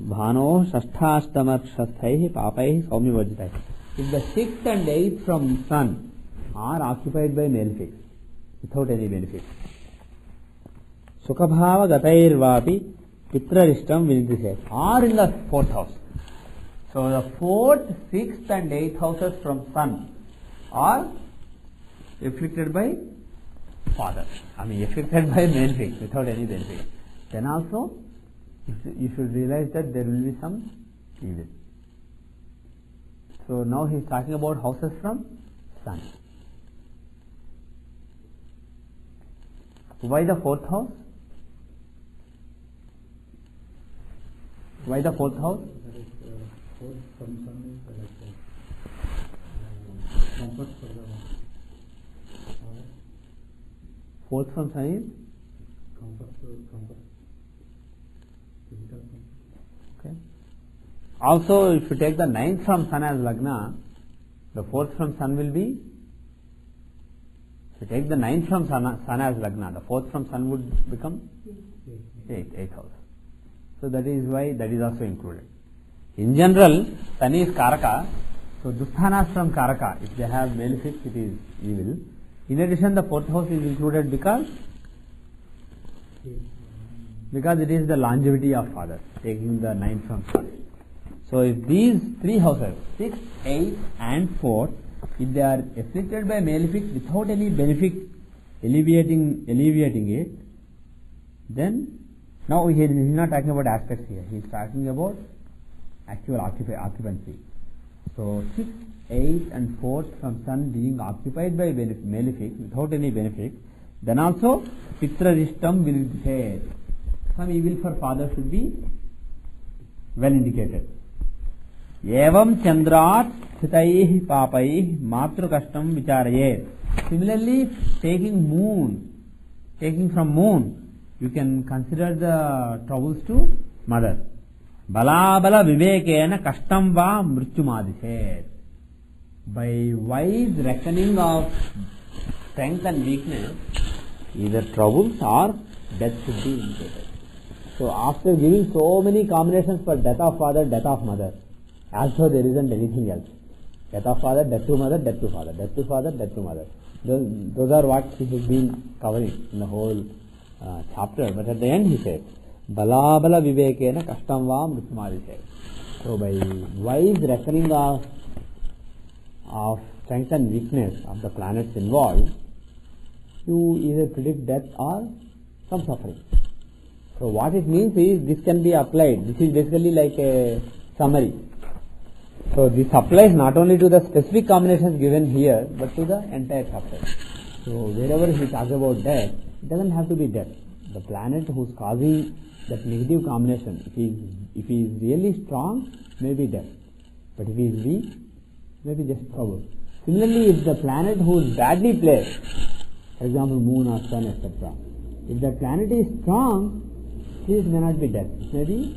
Bhano Sashtha Ashtamarkshathaihi Papaihi Somya Vivarjitaihi. If the 6th and 8th from sun are occupied by malefics without any benefit, Sukabhava Gatairvapi Pitrarishtam Vinidhishet, or in the 4th house. So the 4th, 6th and 8th houses from sun are afflicted by father. Afflicted by malefics without any benefit. Then also you should realize that there will be some evil. So now he is talking about houses from sun. Why the fourth house? Why the fourth house? Fourth from sun is comfort for the Fourth from sun is comfort. Physical comfort. okay. Also, if you take the ninth from sun as Lagna, the fourth from sun will be. If you take the ninth from sun as Lagna, the fourth from sun would become eighth house. So that is why that is also included. In general, sun is Karaka, so Dusthanas from Karaka, if they have malefic, it is evil. In addition, the fourth house is included because it is the longevity of father, taking the ninth from sun. So if these three houses, 6, 8 and 4, if they are afflicted by malefic without any benefic alleviating it, then now he is not talking about aspects here, he is talking about actual occupancy. So 6, 8 and 4 from sun being occupied by malefic without any benefic, then also Pitrarishtam will be there. Some evil for father should be well indicated. Evam Chandrat Sthitaih Papai Matru Kashtam Vicharayet. Similarly, taking from moon, you can consider the troubles to mother. Bala bala vivekena kashtam va mrityumadishet. By wise reckoning of strength and weakness, either troubles or death should be indicated. So after giving so many combinations for death of father, death of mother, as though there isn't anything else. Death of father, death to mother, death to father, death to father, death to mother. Those are what he has been covering in the whole chapter. But at the end he says, Bala bala vivekena kashtam va mrityumadishet. So by wise reckoning of strength and weakness of the planets involved, you either predict death or some suffering. So what it means is this can be applied. This is basically like a summary. So this applies not only to the specific combinations given here, but to the entire chapter. So wherever he talks about death, it doesn't have to be death. The planet who is causing that negative combination, if he is really strong, maybe death. But if he is weak, maybe just trouble. Similarly, if the planet who is badly placed, for example moon or sun, etc., if the planet is strong, this may not be death. It may be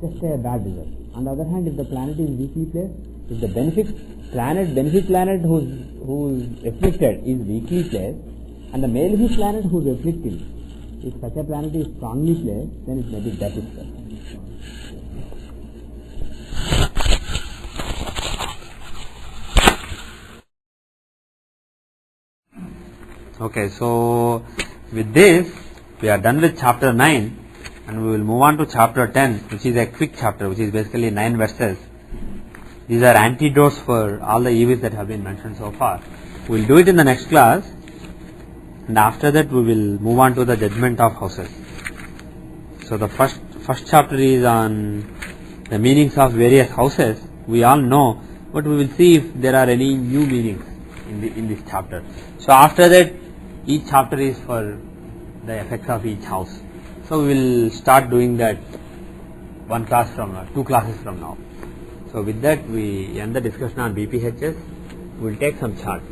just a bad result. On the other hand, if the planet is weakly placed, if the benefic planet who is afflicted is weakly placed, and the malefic planet who is afflicting, if such a planet is strongly placed, then it may be death itself. Okay, so with this, we are done with chapter 9. And we will move on to chapter 10, which is a quick chapter, which is basically 9 verses. These are antidotes for all the evils that have been mentioned so far. We will do it in the next class, and after that we will move on to the judgment of houses. So the first chapter is on the meanings of various houses. We all know, but we will see if there are any new meanings in this chapter. So after that, each chapter is for the effects of each house. So we will start doing that two classes from now. So with that, we end the discussion on BPHS. We will take some charts.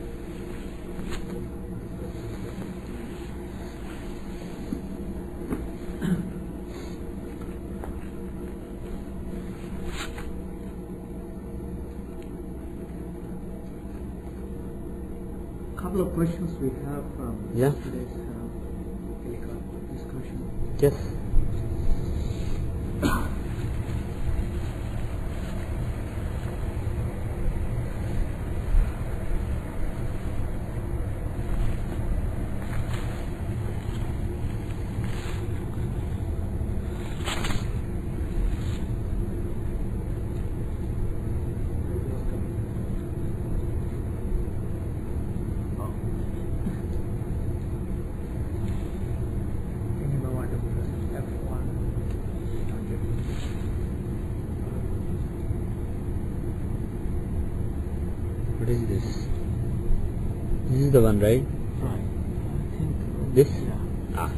Couple of questions we have from today's discussion. Yes. This is the one, right? Right. I think This? yeah. Ah.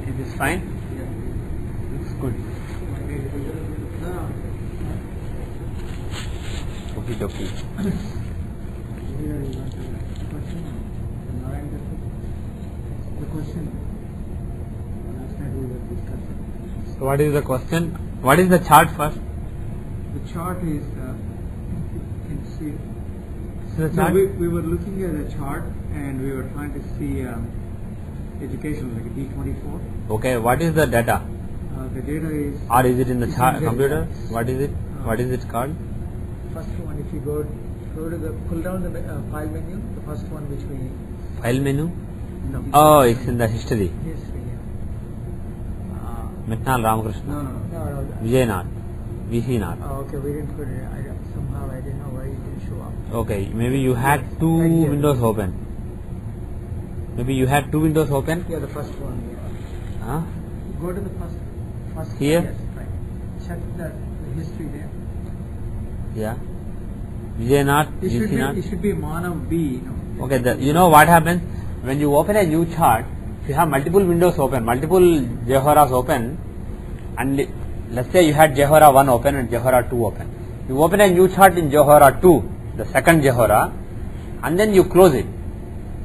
Is this fine? Yeah. Looks good. No. Okie dokie. Here you want the question. The question. Last night we were discussing. So what is the question? What is the chart first? The chart is, you can see. This is the No, chart? we were looking at a chart and we were trying to see education like a D24. Okay, what is the data? The data is. Or is it in the it's chart in the computer? data. What is it? What is it called? First one, if you go to the pull down the file menu, the first one which we. File menu? No. Oh, it's in the history. History, yeah. Mitnal Ramakrishna. No. Vijay Nath. VC Nath. Oh, okay, we didn't put it. Somehow I didn't know why it didn't show up. Okay, maybe you had two Right here. windows open. Maybe you had two windows open? Yeah, the first one. Yeah. Huh? Go to the first. Here? Yes, right. Check the history there. Yeah. Vijay Nath, It should VC Nath. be. It should be Manav B. Okay, you know what happens? When you open a new chart, if you have multiple windows open, multiple Jehoras open, and let's say you had Jehora 1 open and Jehora 2 open. You open a new chart in Jehora 2, the second Jehora, and then you close it.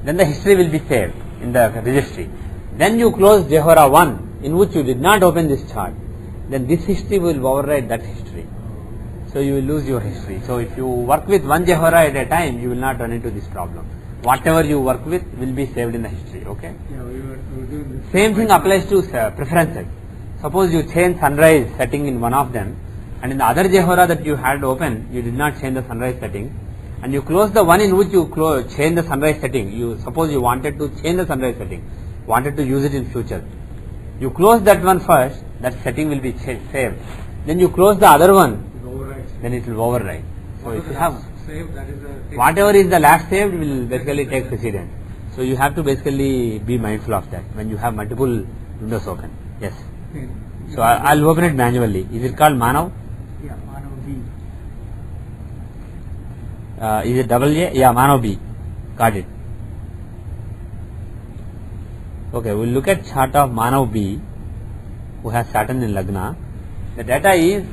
Then the history will be saved in the registry. Then you close Jehora 1, in which you did not open this chart. Then this history will override that history. So you will lose your history. So if you work with one Jehora at a time, you will not run into this problem. Whatever you work with will be saved in the history. Okay. Yeah, we were doing this. Same thing applies to preferences. Suppose you change sunrise setting in one of them, and in the other Jehora that you had open, you did not change the sunrise setting, and you close the one in which you change the sunrise setting. You suppose you wanted to change the sunrise setting, wanted to use it in future. You close that one first, that setting will be saved. Then you close the other one, then it will override. So if you have saved, that is whatever is the last saved will basically take precedence. So you have to basically be mindful of that when you have multiple windows open. Yes. So I'll open it manually. Is it called Manav? Yeah, Manav B. Is it double A? Yeah, Manav B. Got it. Okay, we'll look at chart of Manav B, who has Saturn in Lagna. The data is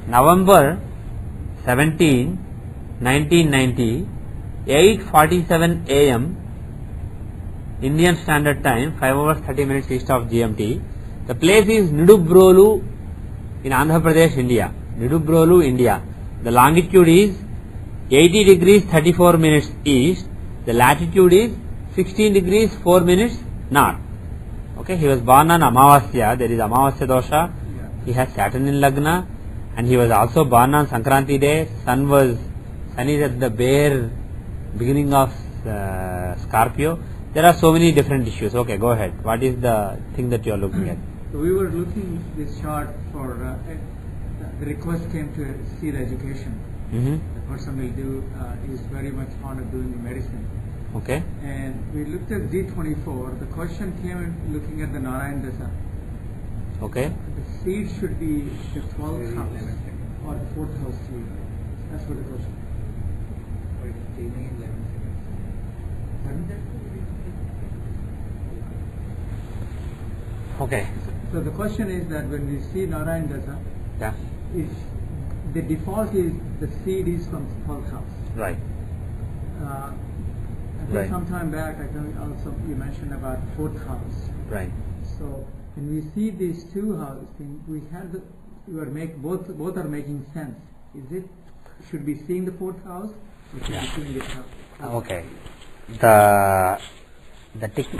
November 17, 1990, 8:47 a.m. Indian Standard Time, 5 hours 30 minutes east of GMT. The place is Nidubrolu in Andhra Pradesh, India. Nidubrolu, India. The longitude is 80 degrees 34 minutes east. The latitude is 16 degrees 4 minutes north. Okay, he was born on Amavasya. There is Amavasya dosha. He has Saturn in Lagna, and he was also born on Sankranti day. Sun is at the bare beginning of Scorpio. There are so many different issues. Okay, go ahead. What is the thing that you are looking at? So we were looking this chart for the request came to see the education. Mm-hmm. The person will do is very much fond of doing the medicine. Okay. And we looked at D24. The question came in looking at the Narayan Dasa. Okay. The seed should be the 12th house or the 4th house seed. That's what the question. Okay. So the question is that when we see Narayan Dasa, Yeah. the default is the seed is from 12th house. Right. I think Right. some time back, I think also you mentioned about 4th house. Right. So when we see these two houses, we have both are making sense. Is it should be seeing the 4th house, or should be seeing the house? Okay.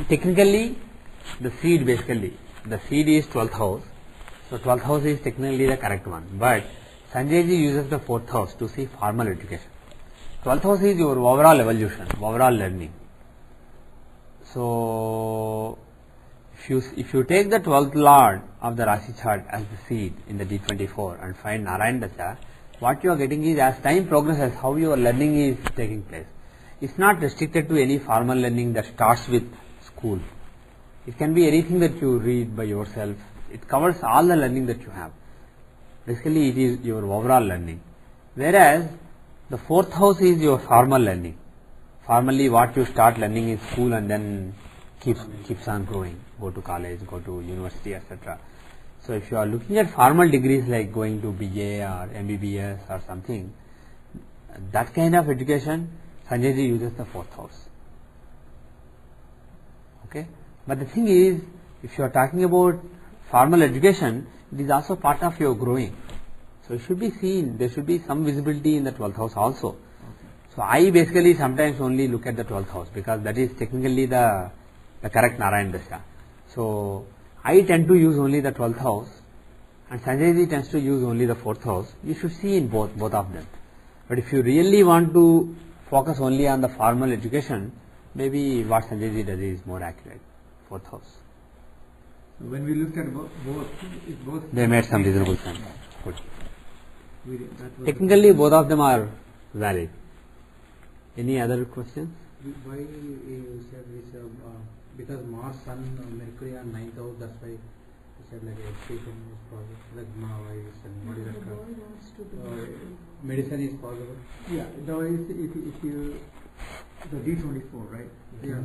Technically, the seed basically, the seed is 12th house. So 12th house is technically the correct one. But Sanjay ji uses the 4th house to see formal education. 12th house is your overall evolution, overall learning. So if you take the 12th lord of the Rashi chart as the seed in the D24 and find Narayan Dasa, what you are getting is as time progresses, how your learning is taking place. it's not restricted to any formal learning that starts with school. It can be anything that you read by yourself. It covers all the learning that you have. Basically, it is your overall learning. Whereas, the fourth house is your formal learning. Formally, what you start learning in school and then keeps on growing. Go to college, go to university, etc. So, if you are looking at formal degrees like going to BA or MBBS or something, that kind of education, Sanjay ji uses the fourth house. Okay? But the thing is, if you are talking about formal education, it is also part of your growing. So, it should be seen, there should be some visibility in the 12th house also. Okay. So, I basically sometimes only look at the 12th house because that is technically the correct Narayan Dasha. So, I tend to use only the 12th house and Sanjay ji tends to use only the 4th house. You should see in both of them. But if you really want to focus only on the formal education, maybe what Sanjay ji does is more accurate. 4th house. So when we looked at both they made some reasonable sense. Good. Technically, both of them are valid. Any other questions? Why you said this? Because Mars, Sun, Mercury are 9th house. That's why you said like education is possible, like wise and what is that? Medicine is possible. Yeah. No, if you the D24, right? Yeah.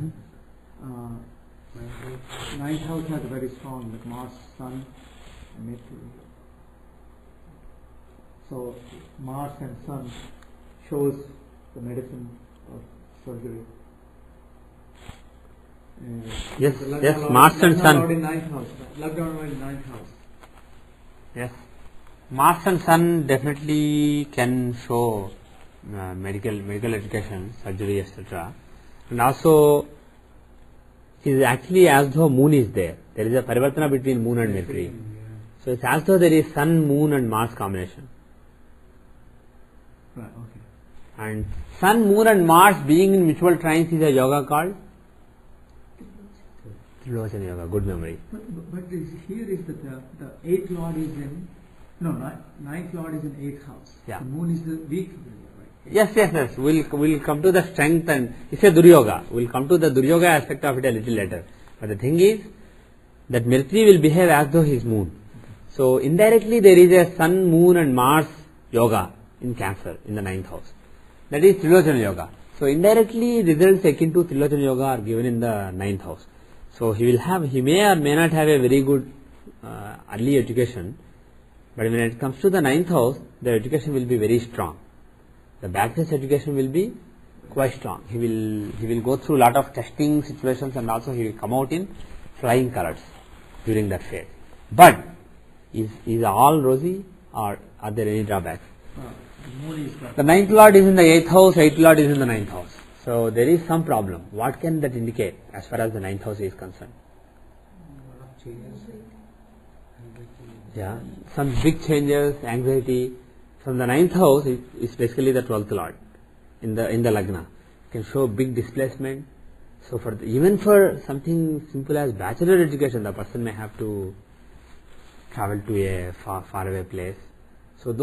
Ninth house has a very strong, like Mars, Sun, and Mercury. So Mars and Sun shows the medicine of surgery. Yes, Mars and Sun. In ninth house. Lockdown in ninth house. Yes, Mars and Sun definitely can show medical education, surgery, etc. And also, it is actually as though Moon is there. There is a parivartana between Moon and Mercury. Yeah. So it's as though there is Sun, Moon and Mars combination. Right. Okay. And Sun, Moon and Mars being in mutual trines is a yoga called Trilochana Yoga. Good memory. But here is that the eighth lord is in ninth lord is in eighth house. Yeah. The Moon is the weak. Yes. We'll come to the strength and it's a Duryoga. We'll come to the Duryoga aspect of it a little later. But the thing is that Mercury will behave as though he is Moon. So indirectly there is a Sun, Moon and Mars yoga in Cancer in the 9th house. That is Trilochana Yoga. So indirectly results akin to Trilochana Yoga are given in the 9th house. So he may or may not have a very good early education, but when it comes to the 9th house, the education will be very strong. The bachelor's education will be quite strong. He will go through a lot of testing situations and also he will come out in flying colors during that phase. But is all rosy or are there any drawbacks? The 9th lord is in the 8th house, 8th lord is in the 9th house. So there is some problem. What can that indicate as far as the 9th house is concerned? Yeah, some big changes, anxiety. From the 9th house is basically the 12th lord in the Lagna. It can show big displacement. So even for something simple as bachelor education, the person may have to travel to a far away place. So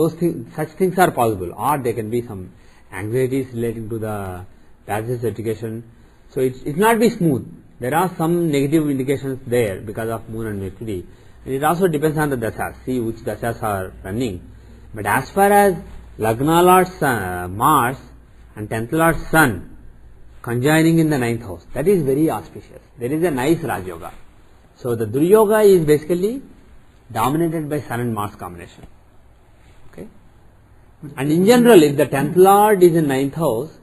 such things are possible, or there can be some anxieties relating to the bachelor's education. So it not be smooth. There are some negative indications there because of Moon and Mercury. And it also depends on the dashas. See which dashas are running. But as far as Lagna Lord Mars and 10th Lord Sun conjoining in the 9th house, that is very auspicious. There is a nice Raj Yoga. So the Duryoga is basically dominated by Sun and Mars combination. Okay. And in general, if the 10th Lord is in 9th house,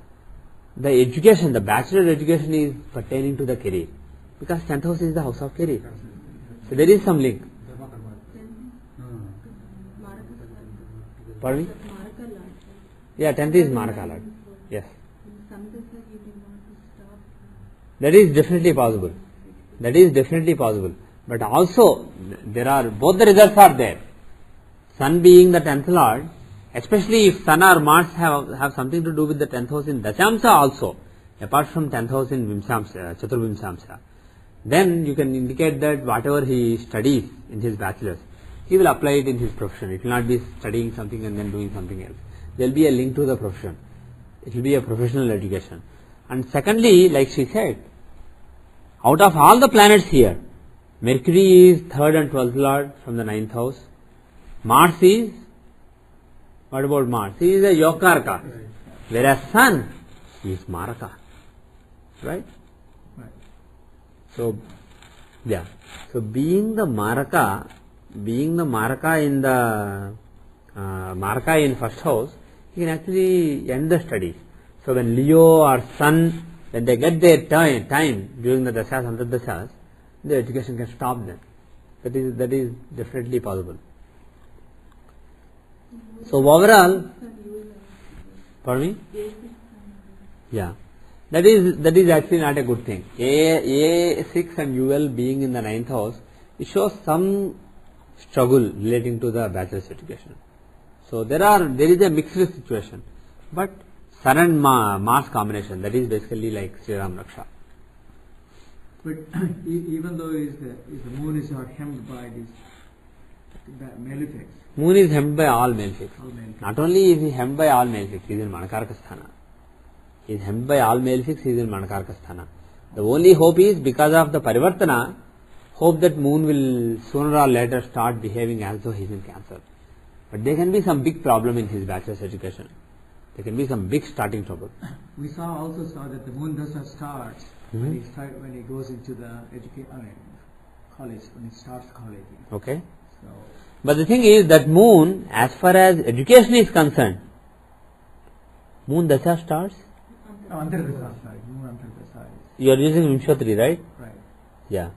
the education, the bachelor education is pertaining to the career. Because 10th house is the house of career. So there is some link. Pardon me? Yeah, 10th is Maraka Lord. Yes. That is definitely possible. That is definitely possible. But also, both the results are there. Sun being the 10th Lord, especially if Sun or Mars have something to do with the 10th house in Dashamsa also, apart from 10th house in Vimsamsa, Chaturvimsamsa, then you can indicate that whatever he studies in his bachelor's, he will apply it in his profession. It will not be studying something and then doing something else. There will be a link to the profession. It will be a professional education. And secondly, like she said, out of all the planets here, Mercury is 3rd and 12th Lord from the 9th house. Mars is, what about Mars? He is a Yokarka. Whereas Sun is Maraka. Right? So, yeah. So, being the Maraka in the Maraka in first house, you can actually end the studies. So, when Leo or Sun, when they get their time during the Dashas and Antardashas, the education can stop them. That is definitely possible. So, overall, pardon me? Yeah. That is actually not a good thing. A6 and UL being in the 9th house, it shows some struggle relating to the bachelor's education. So there is a mixed situation. But Sun and Mars combination, that is basically like Sri Ram Raksha. But even though the moon is not hemmed by this malefics. Moon is hemmed by all malefics. Not only is he hemmed by all malefics, he is in Manakarka Sthana. He is hemmed by all malefics, he is in Manakarka Sthana. The only hope is, because of the Parivartana, hope that moon will sooner or later start behaving as though he is in Cancer. But there can be some big problem in his bachelor's education. There can be some big starting trouble. We also saw that the moon doesn't start when he goes into the college, when he starts college. Okay. So, but the thing is that moon, as far as education is concerned, moon dasha starts? Antardasha, sorry. Moon Antardasha. You are using Vimshatri, right? Right. Yeah.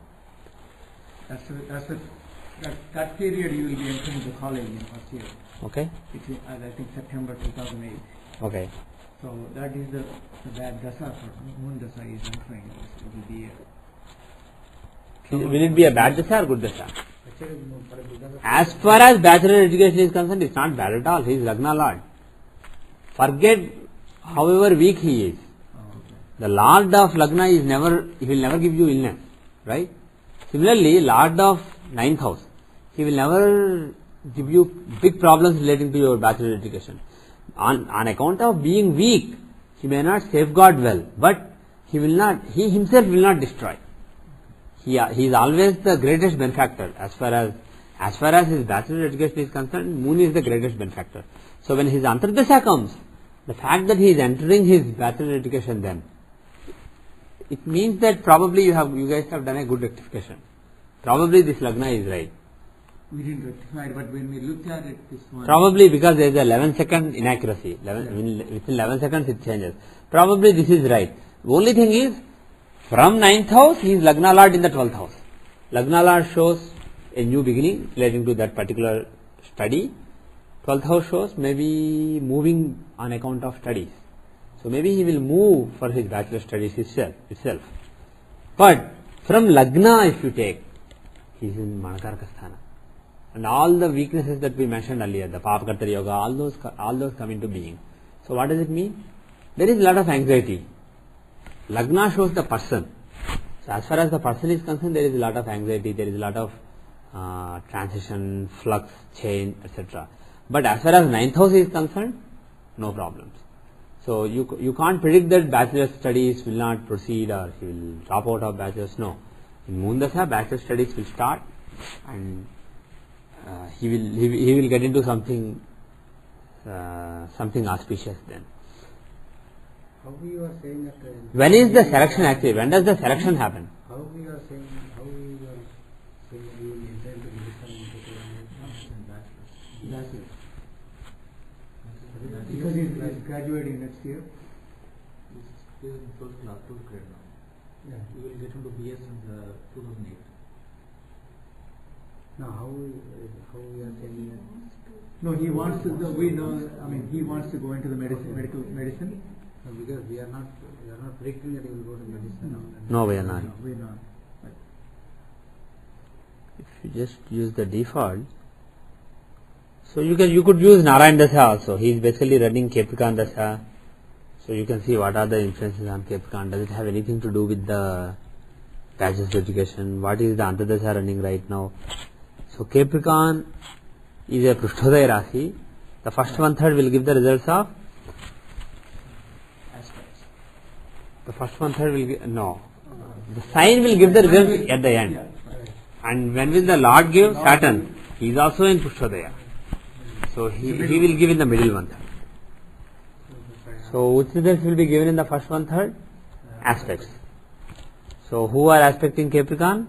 That period you will be entering the college in first year. Okay. Between, I think September 2008. Okay. So that is the bad dasha for moon dasha is entering. It will be Will it be a bad dasha or good dasha? As far as bachelor education is concerned, it's not bad at all. He is Lagna Lord. Forget however weak he is. The Lord of Lagna he will never give you illness. Right? Similarly, Lord of 9th house, he will never give you big problems relating to your bachelor education. On account of being weak, he may not safeguard well, but he himself will not destroy. He is always the greatest benefactor. As far as his bachelor education is concerned, moon is the greatest benefactor. So when his Antardasha comes, the fact that he is entering his bachelor education then, it means that probably you guys have done a good rectification. Probably this Lagna is right. We didn't rectify it, but when we looked at it, this one. Probably because there is a 11-second inaccuracy. Within 11 seconds it changes. Probably this is right. The only thing is, from 9th house, he is Lagna Lord in the 12th house. Lagna Lord shows a new beginning relating to that particular study. 12th house shows maybe moving on account of studies. So maybe he will move for his bachelor studies itself. But from Lagna, if you take, he is in Manakarka Sthana. And all the weaknesses that we mentioned earlier, the Papakartari Yoga, all those come into being. So what does it mean? There is a lot of anxiety. Lagna shows the person. So as far as the person is concerned, there is a lot of anxiety, there is a lot of transition, flux, change, etc. But as far as 9th house is concerned, no problems. So you can't predict that bachelor studies will not proceed or he will drop out of bachelor's. No. In Moon Dasha, bachelor studies will start and he will get into something auspicious then. How you are saying that? When is the selection actually? When does the selection happen? How you are saying you will enter into medicine That's it. Because he is graduating next year. He is in 12th grade now. Yeah, he will get into BS in 2008. Now, how we are saying that? No, he wants to. We know. I mean, he wants to go into the medical medicine. No, because we are not predicting that he will go to medicine. No, we are not. No, we are not. But if you just use the default, so you could use Narayan Dasha also. He is basically running Capricorn Dasha. So you can see what are the influences on Capricorn. Does it have anything to do with the bachelor's education? What is the Antardasha running right now? So Capricorn is a Prushthodaya Rasi. The first 1/3 will give the results of The first one third will give, no. The sign will give the result at the end. And when will the Lord give? Saturn. He is also in Pushtodaya. So he will give in the middle one third. So which results will be given in the first one third? Aspects. So who are aspecting Capricorn?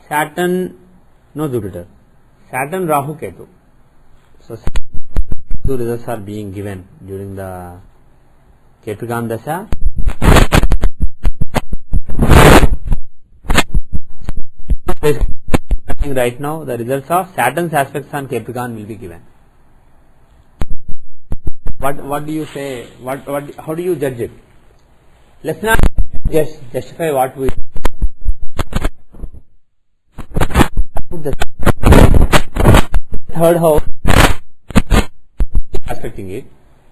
Saturn, no Jupiter. Saturn, Rahu, Ketu. So two results are being given during the Capricorn Dasha. Right now, the results of Saturn's aspects on Capricorn will be given. What do you say? How do you judge it? Let's not just justify what we. The third house aspecting it,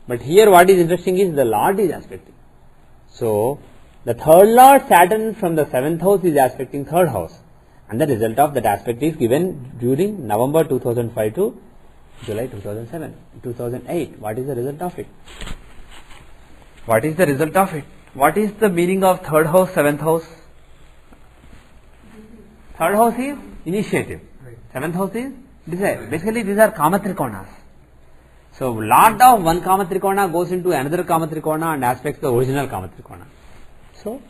but here what is interesting is the Lord is aspecting. So the third Lord Saturn from the 7th house is aspecting third house, and the result of that aspect is given during November 2005 to July 2008. What is the result of it? What is the result of it? What is the meaning of third house, 7th house? Third house is initiative. 7th house is desire. Basically these are Kama Trikonas. So lot of one Kama Trikona goes into another Kama Trikona and aspects the original Kama Trikona. So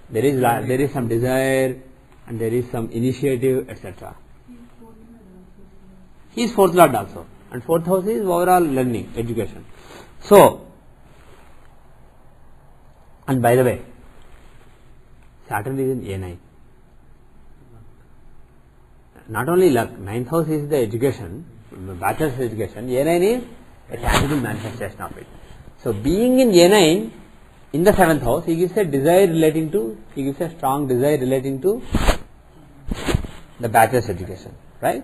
there is some desire and there is some initiative, etc. He is fourth Lord also, and fourth house is overall learning, education. So, and by the way, Saturn is in A9. Not only luck, 9th house is the education, bachelor's education, A9 is a tangible manifestation of it. So being in A9, in the 7th house, he gives a desire relating to, he gives a strong desire relating to the bachelor's education, right?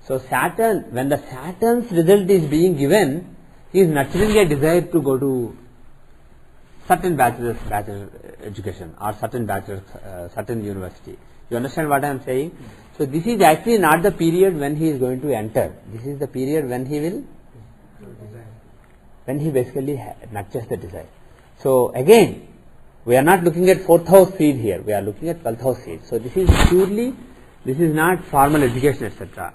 So Saturn, when the Saturn's result is being given, he is nurturing a desire to go to certain bachelor education or certain university. You understand what I am saying? So this is actually not the period when he is going to enter. This is the period when he will, when he basically nurtures the desire. So again, we are not looking at 4th house seed here. We are looking at 12th house seed. So this is purely, this is not formal education, etc.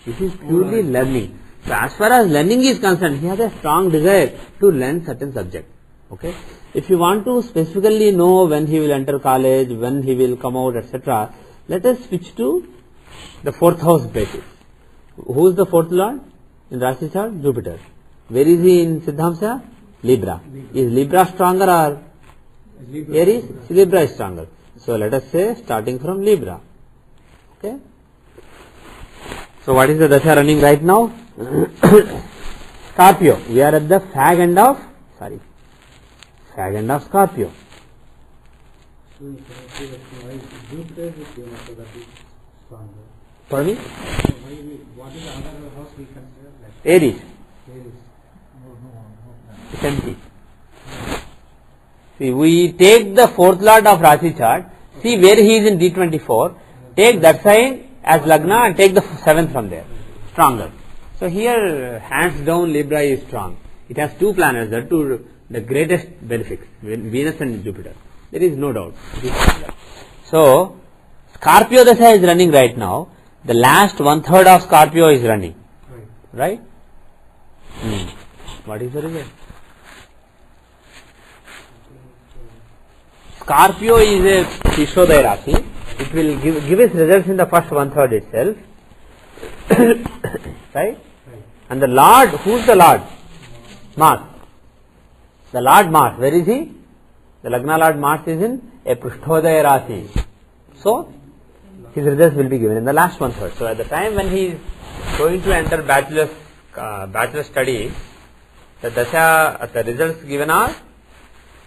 This is purely learning. So as far as learning is concerned, he has a strong desire to learn certain subject. Okay. If you want to specifically know when he will enter college, when he will come out, etc., let us switch to the 4th house basis. Who is the 4th Lord in Rashi chart? Jupiter. Where is he in Siddhamsa? Libra. Is Libra stronger or Aries? Libra is stronger. So let us say starting from Libra. Okay. So what is the Dasha running right now? Scorpio. We are at the fag end of Scorpio. Pardon me? What is the other house we consider? Aries. Aries. It's empty. See, we take the 4th Lord of Rashi chart, see where he is in D24, take that sign as Lagna and take the 7th from there. Stronger. So here, hands down, Libra is strong. It has two planets, that two the greatest benefics, Venus and Jupiter. There is no doubt. So, Scorpio Dasha is running right now. The last 1/3 of Scorpio is running. Right? What is the result? Scorpio is a Shishodaya Rashi. It will give its results in the first 1/3 itself. Right? And the Lord, who is the Lord? Mars. The Lord Mars, where is he? The Lagna Lord Mars is in a Prushthodaya Rashi. So, his results will be given in the last 1/3. So, at the time when he is going to enter bachelor studies, the Dasha, the results given are,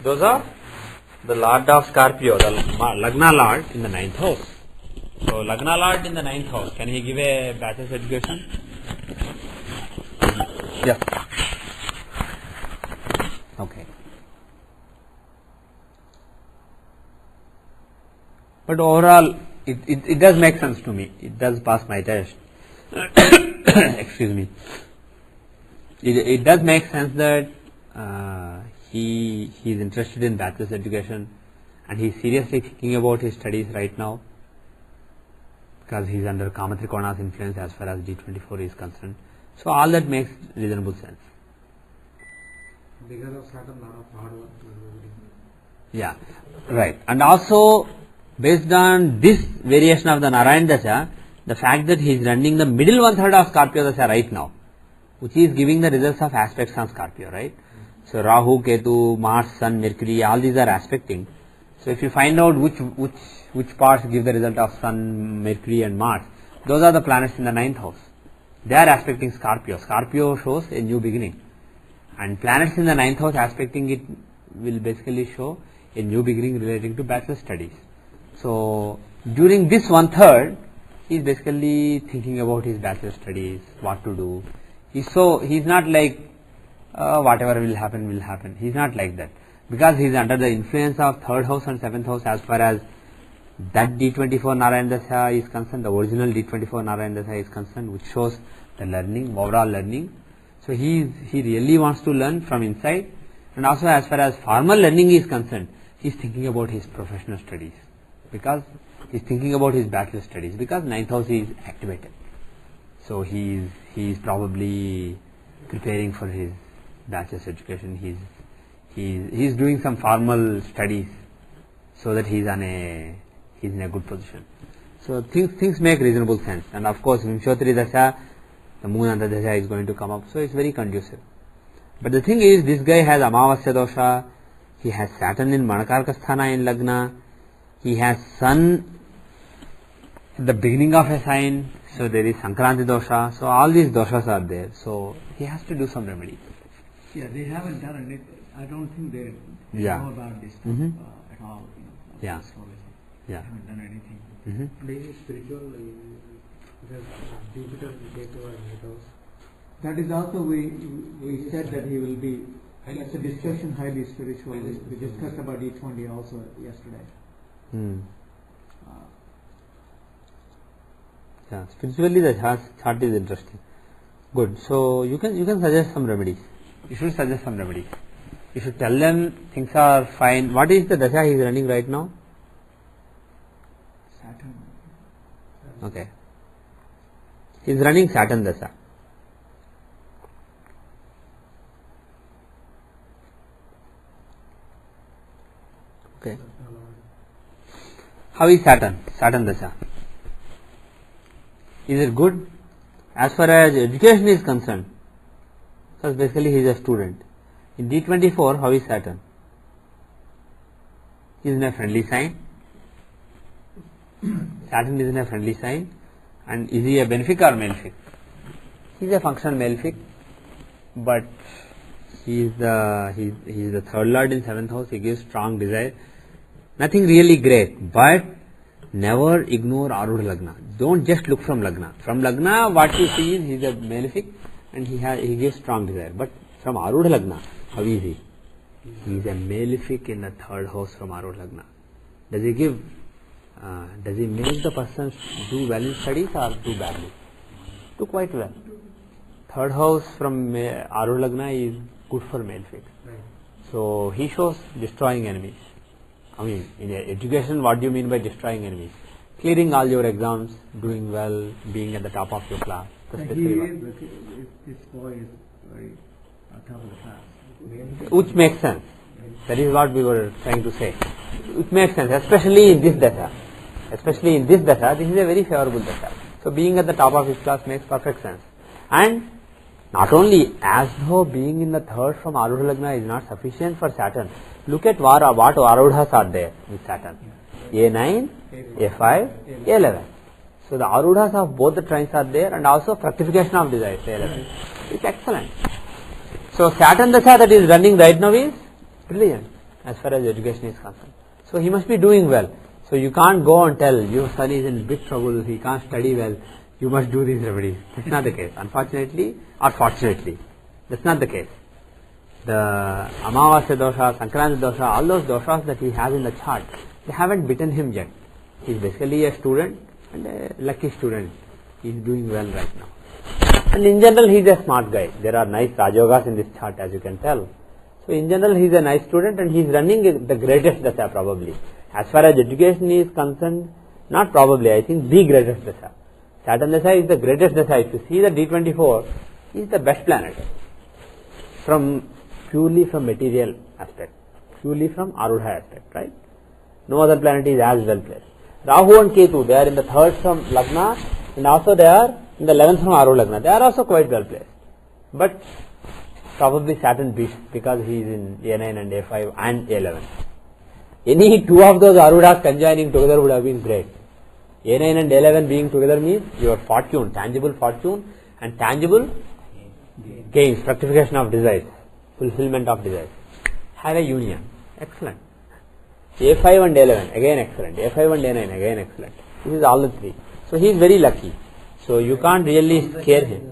those are the Lord of Scorpio, the Lagna Lord in the 9th house. So, Lagna Lord in the 9th house, can he give a bachelor's education? Yeah. Okay. But overall, it does make sense to me. It does pass my test. Excuse me. It does make sense that he is interested in bachelor's education, and he is seriously thinking about his studies right now, because he is under Kamatrikona's influence as far as D24 is concerned. So all that makes reasonable sense. Because of Saturn, lot of hard work. Yeah, right. And also, based on this variation of the Narayan Dasha, the fact that he is running the middle 1/3 of Scorpio Dasha right now, which is giving the results of aspects on Scorpio, right? So Rahu, Ketu, Mars, Sun, Mercury, all these are aspecting. So if you find out which parts give the result of Sun, Mercury and Mars, those are the planets in the 9th house. They are aspecting Scorpio. Scorpio shows a new beginning. And planets in the 9th house aspecting it will basically show a new beginning relating to bachelor studies. So during this 1/3, he is basically thinking about his bachelor studies, what to do. He is not like whatever will happen. He is not like that, because he is under the influence of 3rd house and 7th house as far as that D24 Narayan Dasha is concerned, the original D24 Narayan Dasha is concerned, which shows the learning, overall learning. So he really wants to learn from inside, and also as far as formal learning is concerned, he is thinking about his professional studies, because he is thinking about his bachelor studies, because 9th house is activated. So he is probably preparing for his bachelor's education. He is doing some formal studies so that he is in a good position. So things make reasonable sense. And of course, Vimshottari Dasha, the moon under Dasha is going to come up, so it's very conducive. But the thing is, this guy has Amavasya Dosha, he has Saturn in Manakarka Sthana in Lagna, he has Sun at the beginning of a sign, so there is Sankranti Dosha, so all these doshas are there, so he has to do some remedy. Yeah, they haven't done anything. I don't think they know about this stuff, at all. Yeah. Astrology. Yeah. They haven't done anything. And is spiritual, because Jupiter, Ketu and Metals. That is also, we said that he will be, it's a discussion highly spiritual. We discussed about D20 also yesterday. Yeah, spiritually the chart is interesting. Good. So you can suggest some remedies. You should suggest some remedies. You should tell them things are fine. What is the dasha he is running right now? Saturn. Okay. He is running Saturn dasha. Okay. How is Saturn? Saturn dasha. Is it good? As far as education is concerned, because basically he is a student. In D24, how is Saturn? He is in a friendly sign. Saturn is in a friendly sign. And is he a benefic or malefic? He is a functional malefic, but he is the third lord in 7th house. He gives strong desire. Nothing really great, but never ignore Arudha Lagna. Don't just look from Lagna. From Lagna, what you see is he is a malefic and he gives strong desire. But from Arudha Lagna, how is he? He is a malefic in the 3rd house from Arudha Lagna. Does he make the person do well in studies or do badly? Do quite well. 3rd house from Arudha Lagna is good for malefic. Right. So he shows destroying enemies. I mean, in education, what do you mean by destroying enemies? Clearing all your exams, doing well, being at the top of your class. This boy is very top of the class. Which makes sense. That is what we were trying to say. It makes sense, especially in this dasha. Especially in this dasha, this is a very favorable dasha. So being at the top of his class makes perfect sense. And not only, as though being in the 3rd from Arudha Lagna is not sufficient for Saturn. Look at what Arudhas are there with Saturn. A9, A5, A11. So the Arudhas of both the trines are there, and also fructification of desires, A11. It's excellent. So Saturn dasha that is running right now is brilliant as far as education is concerned. So he must be doing well. So you can't go and tell your son is in big trouble, he can't study well, you must do these remedies. That's not the case. Unfortunately or fortunately, that's not the case. The Amavasya dosha, Sankranti dosha, all those doshas that he has in the chart, they haven't bitten him yet. He is basically a student and a lucky student. He is doing well right now. And in general, he is a smart guy. There are nice Rajogas in this chart, as you can tell. So in general he is a nice student and he is running the greatest dasha probably. As far as education is concerned, not probably, I think the greatest dasha. Saturn dasha is the greatest dasha. If you see the D24, he is the best planet. Purely from material aspect, purely from Arudha aspect, right? No other planet is as well placed. Rahu and Ketu, they are in the 3rd from Lagna and also they are in the 11th from Arudha Lagna. They are also quite well placed. But probably Saturn beats because he is in A9 and A5 and A11. Any two of those Arudhas conjoining together would have been great. A9 and A11 being together means your fortune, tangible fortune and tangible gains, fructification of desires, fulfillment of desires. Have a union. Excellent. A5 and A11, again excellent. A5 and A9, again excellent. This is all the three. So he is very lucky. So you can't really scare him.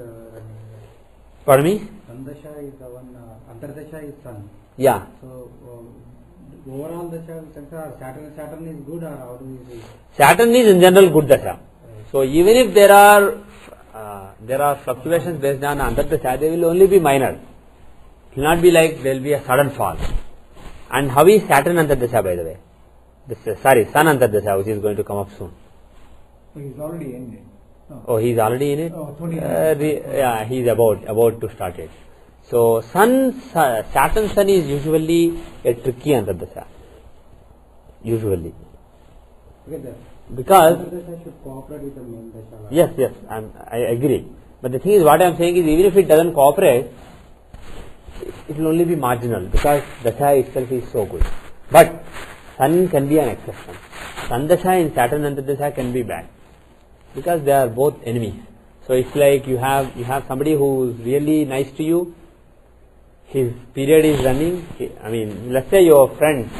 Pardon me? Sandasha is the one, Antardasha is Sun. Yeah. So overall Dasha, Saturn is good, or how do you see? Saturn is in general good Dasha. So even if there are fluctuations based on Antardasha, they will only be minor. It will not be like there will be a sudden fall. And how is Saturn Antardasha, by the way? Sun Antardasha, which is going to come up soon. So he's already in it. Oh, he's already in it? Oh, 29. Yeah, he's about to start it. So Saturn Sun is usually a tricky Antardasha. Usually. Because Antardasha should cooperate with the main Dasha. yes, I agree. But the thing is, what I am saying is, even if it doesn't cooperate, it will only be marginal because Dasha itself is so good. But Sun can be an exception. Sun Dasha in Saturn Antardasha can be bad because they are both enemies. So it's like you have somebody who is really nice to you. His period is running. I mean, let's say your friend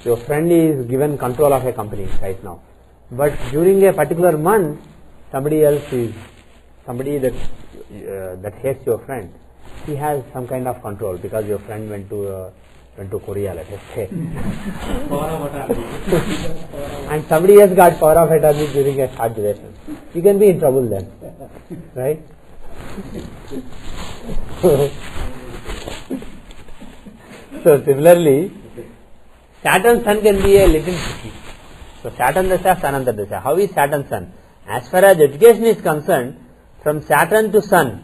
is given control of a company right now. But during a particular month, somebody that hates your friend, he has some kind of control because your friend went to Korea, let us say. And somebody else got power of attorney during a short duration. You can be in trouble then, right? So similarly, Saturn Sun can be a little tricky. So Saturn Dasha, Sun Antardasha. How is Saturn Sun? As far as education is concerned, from Saturn to Sun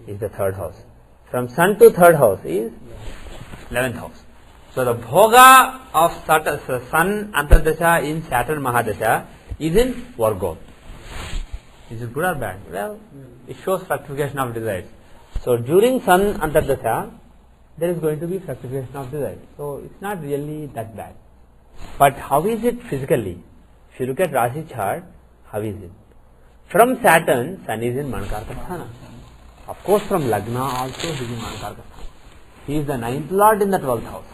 is the 3rd house. From Sun to 3rd house is 11th house. So the bhoga of Sun Antardasha in Saturn Mahadasha is in Virgo. Is it good or bad? Well, it shows fructification of desires. So during Sun Antardasha, there is going to be fructification of desires. So it's not really that bad. But how is it physically? If you look at Rashi chart, how is it? From Saturn, Sun is in Manakarka Sthana. Of course, from Lagna also he is in Manakarka Sthana. He is the 9th lord in the 12th house.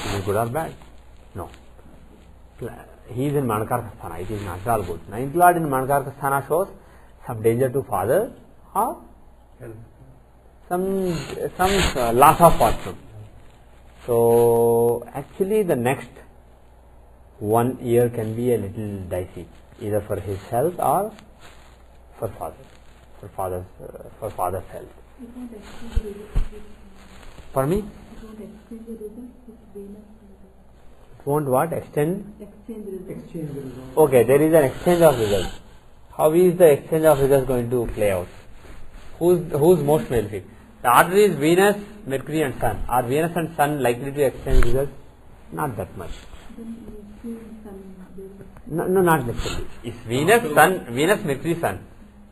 Is it good or bad? No. He is in Manakarka Sthana. It is not at all good. 9th lord in Manakarka Sthana shows some danger to father or some loss of fortune. So actually the next 1 year can be a little dicey, either for his health or for father's health. For me? It won't what? Extend? Exchange results. Okay, there is an exchange of results. How is the exchange of results going to play out? Who's most malefic? The order is Venus, Mercury and Sun. Are Venus and Sun likely to exchange results? Not that much. No, not necessarily. It's Venus, Sun, Venus, Mercury, Sun.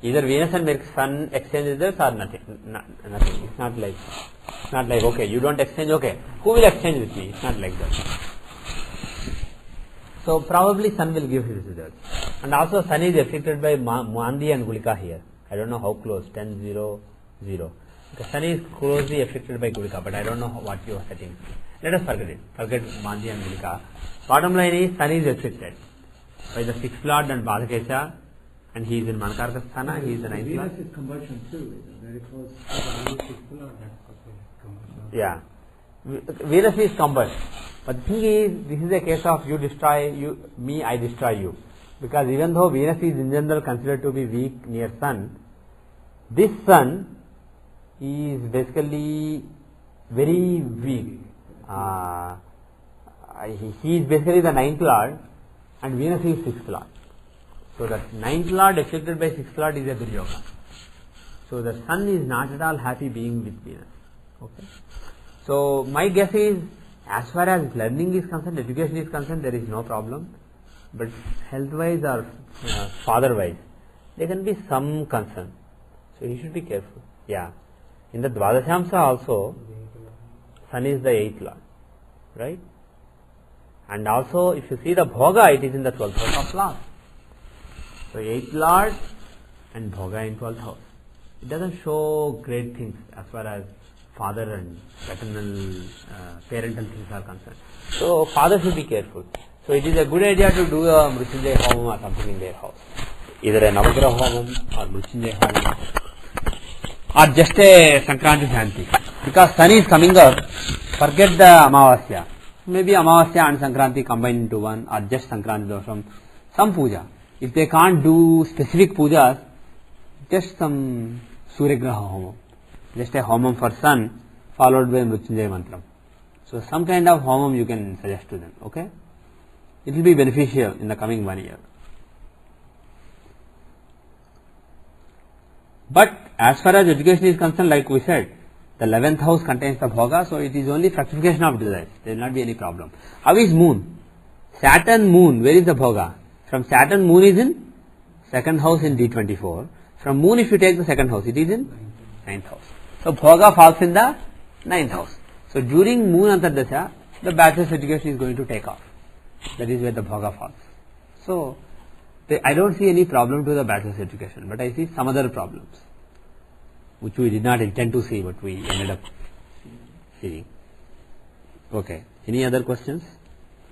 Either Venus and Mercury, Sun exchange results or nothing. Nothing. It's not like okay, you don't exchange, okay, who will exchange with me? It's not like that. So probably Sun will give his results. And also Sun is affected by Mandi and Gulika here. I don't know how close, 10, 0, 0. The Sun is closely affected by Gulika, but I don't know what you are setting. Let us forget it. Forget Mandi and Gulika. Bottom line is Sun is affected by the 6th lord and Badakesha, and he is in Manakarka Sthana, he is the 9th lord. Venus is combustion too, very close. Yeah. Venus is combust. But the thing is, this is a case of you destroy me, I destroy you. Because even though Venus is in general considered to be weak near Sun, this Sun is basically very weak he is basically the 9th lord and Venus is 6th lord. So that 9th lord affected by 6th lord is a Duryoga. So the sun is not at all happy being with Venus. Okay. So my guess is, as far as learning is concerned, education is concerned, there is no problem. But health wise or father wise, there can be some concern. So he should be careful. Yeah. In the Dvadashamsa also, sun is the 8th lord. Right? And also, if you see the Bhoga, it is in the 12th house of love. So 8th lord and Bhoga in 12th house. It doesn't show great things as far as father and paternal, parental things are concerned. So father should be careful. So it is a good idea to do a Mrityunjaya Homam or something in their house. Either a Navagraha Homam or Mrityunjaya Homam or just a Sankranti Janti. Because sun is coming up, forget the Amavasya. Maybe Amavasya and Sankranti combined into one, or just Sankranti Dosham. Some puja. If they can't do specific pujas, just some Suryagraha Homam. Just a Homam for sun followed by Mrityunjaya Mantram. So some kind of Homam you can suggest to them. Okay? It will be beneficial in the coming 1 year. But as far as education is concerned, like we said, the 11th house contains the Bhoga, so it is only fructification of desires. There will not be any problem. How is moon? Saturn moon, where is the Bhoga? From Saturn moon is in 2nd house in D24. From moon if you take the 2nd house, it is in 9th house. So Bhoga falls in the 9th house. So during moon Antardasha, the bachelor's education is going to take off. That is where the Bhoga falls. So I don't see any problem to the bachelor's education, but I see some other problems, which we did not intend to see, but we ended up seeing. Okay. Any other questions?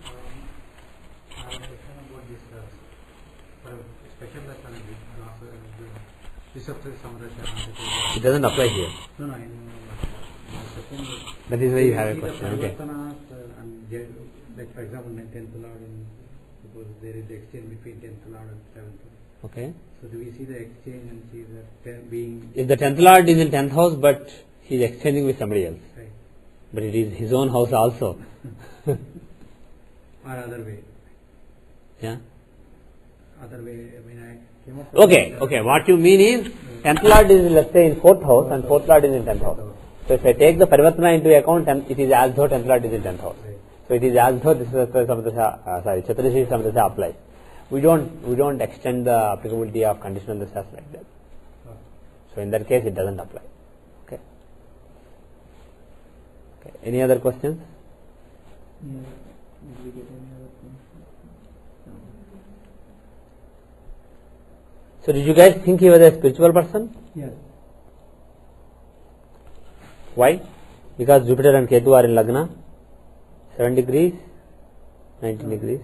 I have a question about this special lesson, It doesn't apply here. No, I know. That is why you have a question. Okay. Like for example, 10th lord, suppose there is the exchange between 10th lord and 7th lord. Okay. So do we see the exchange and see that being... If the 10th lord is in 10th house, but he is exchanging with somebody else. Right. But it is his own house also. Or other way. Yeah. Other way, I mean, I came up with... Okay. What you mean is, 10th lord is, let's say, in 4th house and 4th lord is in 10th house. So if I take the Parivartana into account, it is as though 10th lord is in 10th house. Right. So it is as though this is Chaturdashi Samdasha applies. We don't extend the applicability of conditional dashas like that. So in that case, it doesn't apply. Okay. Any other questions? Yeah. Did we get any other questions? No. So did you guys think he was a spiritual person? Yes. Why? Because Jupiter and Ketu are in Lagna. 7 degrees, 19 degrees.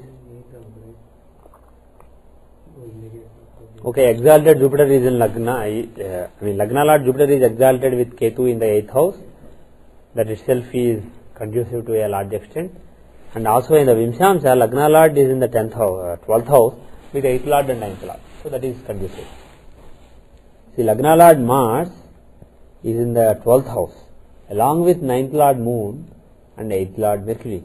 Okay, exalted Jupiter is in Lagna. Lagna Lord Jupiter is exalted with Ketu in the 8th house. That itself is conducive to a large extent. And also in the Vimshamsa, Lagna Lord is in the 10th house, 12th house with 8th Lord and 9th Lord. So that is conducive. See, Lagna Lord Mars is in the 12th house along with 9th Lord Moon and 8th Lord Mercury.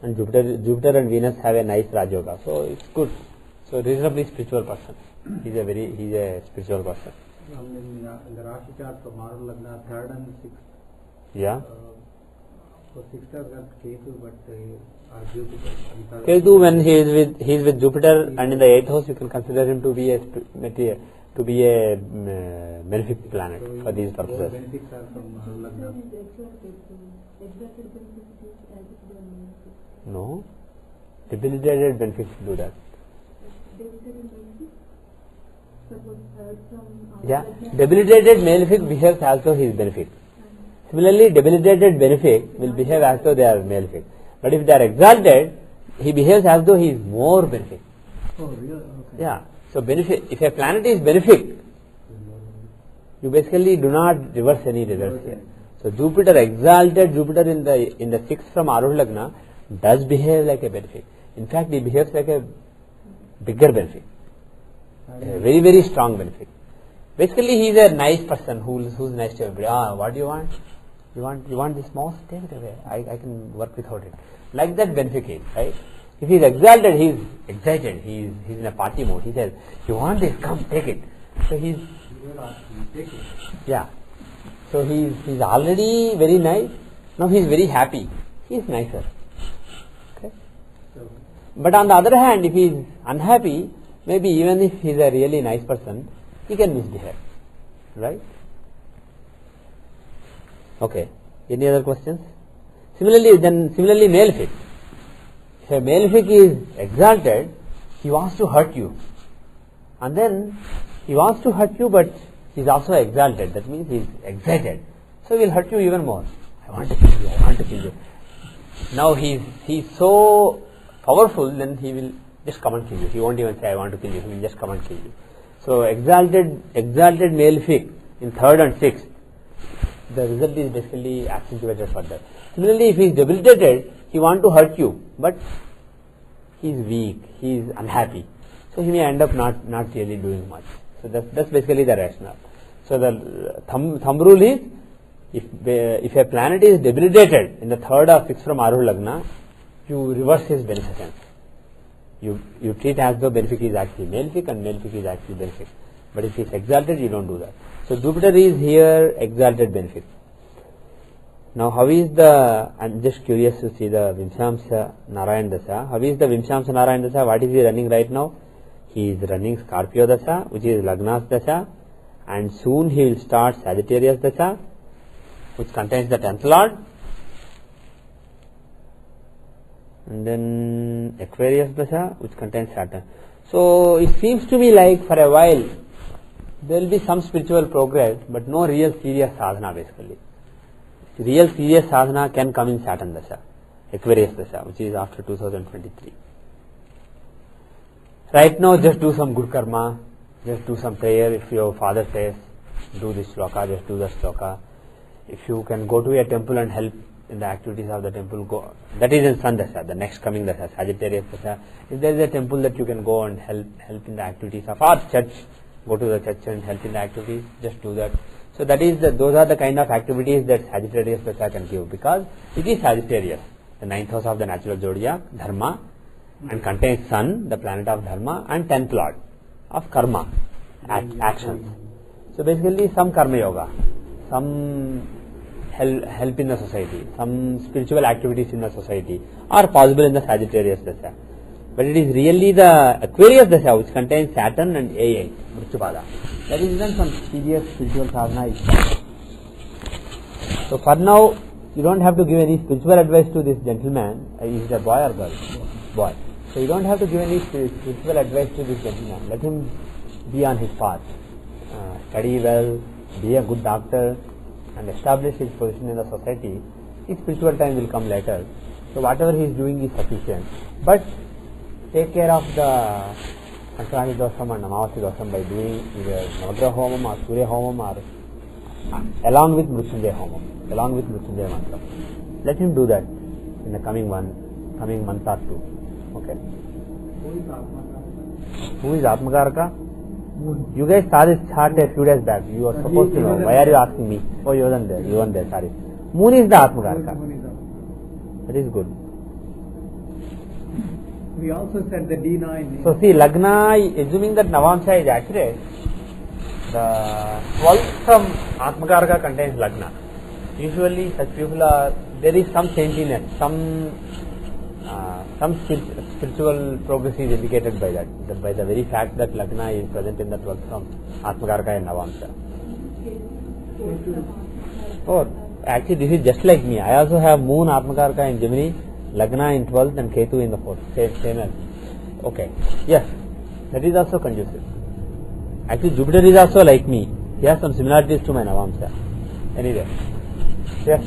And Jupiter and Venus have a nice Raj-yoga. So it's good. So reasonably spiritual person. He's a spiritual person. In the Rashi chart for Mara Lagna, 3rd and 6th. Yeah. So 6th has got Ketu, but are Jupiter. Ketu, when he is with Jupiter and in the 8th house, you can consider him to be a benefic planet for these purposes. Benefits are from Lagna. No. Debilitated benefics do that. Yeah. Debilitated malefic behaves as though he is benefic. Similarly, debilitated benefic will behave as though they are malefic. But if they are exalted, he behaves as though he is more benefic. Oh, really? Okay. Yeah. So benefic, if a planet is benefic, you basically do not reverse any results here. So Jupiter, exalted Jupiter in the 6th from Aruh Lagna does behave like a benefic. In fact, he behaves like a bigger benefic. A very, very strong benefic. Basically, he is a nice person who's nice to everybody. What do you want? You want this mouse? Take it away. I can work without it. Like that benefic is, right? If he is exalted, he is excited. He is in a party mode. He says, "You want this? Come, take it." So he is, yeah. So he is already very nice. Now he is very happy. He is nicer. Okay. But on the other hand, if he is unhappy, maybe even if he is a really nice person, he can misbehave, right? Okay. Any other questions? Similarly, malefic. If a malefic is exalted, he wants to hurt you, and then he wants to hurt you, but he is also exalted. That means he is excited. So he will hurt you even more. I want to kill you. I want to kill you. Now he is so powerful, then he will just come and kill you. He won't even say, "I want to kill you." He will just come and kill you. So exalted malefic in 3rd and 6th, the result is basically accentuated further. Similarly, if he is debilitated, he wants to hurt you, but he is weak, he is unhappy. So he may end up not really doing much. So that's basically the rationale. So the thumb rule is, if a planet is debilitated in the 3rd or 6th from Aruh Lagna, you reverse his beneficence. You treat as though benefic is actually malefic and malefic is actually benefic. But if he is exalted, you don't do that. So Jupiter is here exalted benefic. Now how is I'm just curious to see the Vimshamsa Narayan Dasa. How is the Vimshamsa Narayan Dasa? What is he running right now? He is running Scorpio Dasa, which is Lagna's Dasa, and soon he will start Sagittarius Dasa, which contains the 10th Lord, and then Aquarius Dasa, which contains Saturn. So it seems to me like for a while there will be some spiritual progress, but no real serious sadhana basically. Real serious sadhana can come in Saturn Dasa, Aquarius Dasa, which is after 2023. Right now, just do some good karma, just do some prayer. If your father says, do this shloka, just do that shloka. If you can go to a temple and help in the activities of the temple, go. That is in Sun Dasa, the next coming Dasa, Sagittarius Dasa. If there is a temple that you can go and help in the activities of our church, go to the church and help in the activities, just do that. So those are the kind of activities that Sagittarius Dasa can give, because it is Sagittarius, the 9th house of the natural zodiac, Dharma, and contains Sun, the planet of Dharma, and 10th Lord of Karma, actions. So basically some Karma Yoga, some help in the society, some spiritual activities in the society are possible in the Sagittarius Dasa. But it is really the Aquarius Dasa which contains Saturn and AA, Mrityapada. That is when some serious spiritual sadhana is done. So for now, you don't have to give any spiritual advice to this gentleman. Is it a boy or girl? Boy. So you don't have to give any spiritual advice to this gentleman. Let him be on his path. Study well, be a good doctor, and establish his position in the society. His spiritual time will come later. So whatever he is doing is sufficient. But take care of the Sankranti Dosham and Amavasya Dosham by doing either Navagraha Homam or Surya Homam or along with Mrityunjaya Homam, along with Mrityunjaya Mantra. Let him do that in the coming month or two. Okay. Who is Atmakaraka? You guys saw this chart a few days back. You are supposed to know. Why are you asking me? Oh, you weren't there. You weren't there. Sorry. Moon is the Atmakaraka. That is good. We also said the D9. So see, Lagna, assuming that Navamsha is accurate, the 12th from Atmakaraka contains Lagna. Usually such people there is some saintliness, some spiritual progress is indicated by that, by the very fact that Lagna is present in the 12th from Atmakaraka and Navamsha. Oh, actually this is just like me. I also have Moon Atmakaraka in Gemini, Lagna in 12th and Ketu in the 4th. Same as. Okay. Yes. That is also conducive. Actually Jupiter is also like me. He has some similarities to my Navamsha. Anyway. Yes.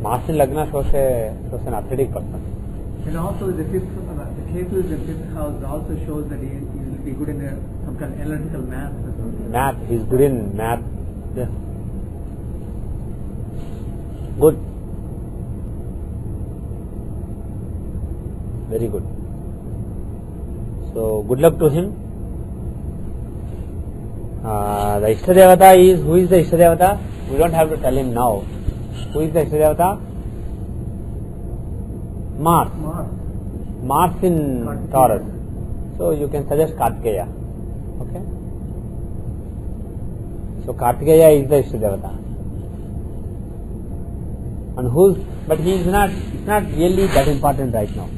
Mars in Lagna shows an athletic person. And also the Ketu is in 5th house also shows that he will be good in some kind of analytical math. Math. He is good in math. Yes. Good. Very good. So good luck to him. The Ishtadevata is, who is the Ishtadevata? We don't have to tell him now. Who is the Ishtadevata? Mars. Mars in Taurus. So you can suggest Kartikeya. Okay. So Kartikeya is the Ishtadevata. And but he is not, it's not really that important right now.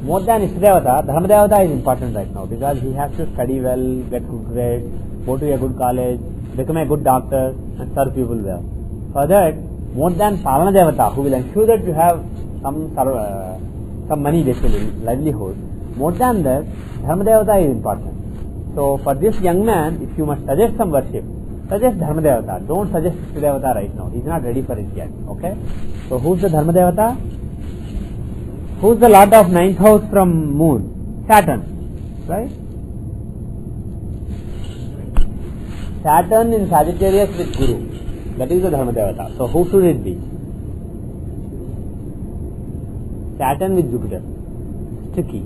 More than Ishtadevata, Dharmadevata is important right now because he has to study well, get good grades, go to a good college, become a good doctor and serve people well. For that, more than Palana Devata, who will ensure that you have some money, basically, livelihood, more than that, Dharmadevata is important. So for this young man, if you must suggest some worship, suggest Dharmadevata. Don't suggest Ishtadevata right now. He is not ready for it yet. Okay? So who is the Dharmadevata? Who is the lord of 9th house from moon? Saturn. Right? Saturn in Sagittarius with Guru. That is the Dharmadevata. So who should it be? Saturn with Jupiter. It's tricky.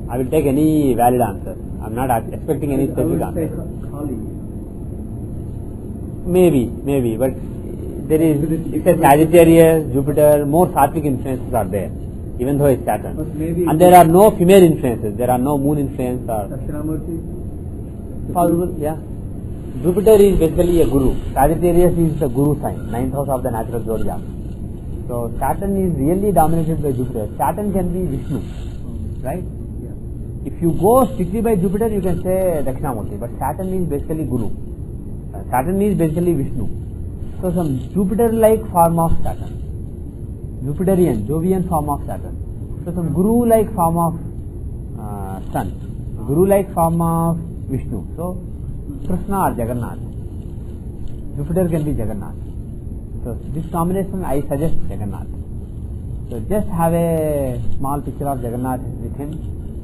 I will take any valid answer. I am not expecting any specific answer. Maybe, but there is, it's a Sagittarius, Jupiter, more sattvic influences are there, even though it's Saturn. And there are no female influences, there are no moon influence or... Possible, yeah. Jupiter is basically a guru. Sagittarius is the guru sign, 9th house of the natural zodiac. So Saturn is really dominated by Jupiter. Saturn can be Vishnu, right? If you go strictly by Jupiter, you can say Dakshinamurti, but Saturn is basically guru. Saturn is basically Vishnu. So some Jupiter-like form of Saturn. Jupiterian, Jovian form of Saturn. So some Guru-like form of Sun. Guru-like form of Vishnu. So Krishna or Jagannath. Jupiter can be Jagannath. So this combination I suggest Jagannath. So just have a small picture of Jagannath with him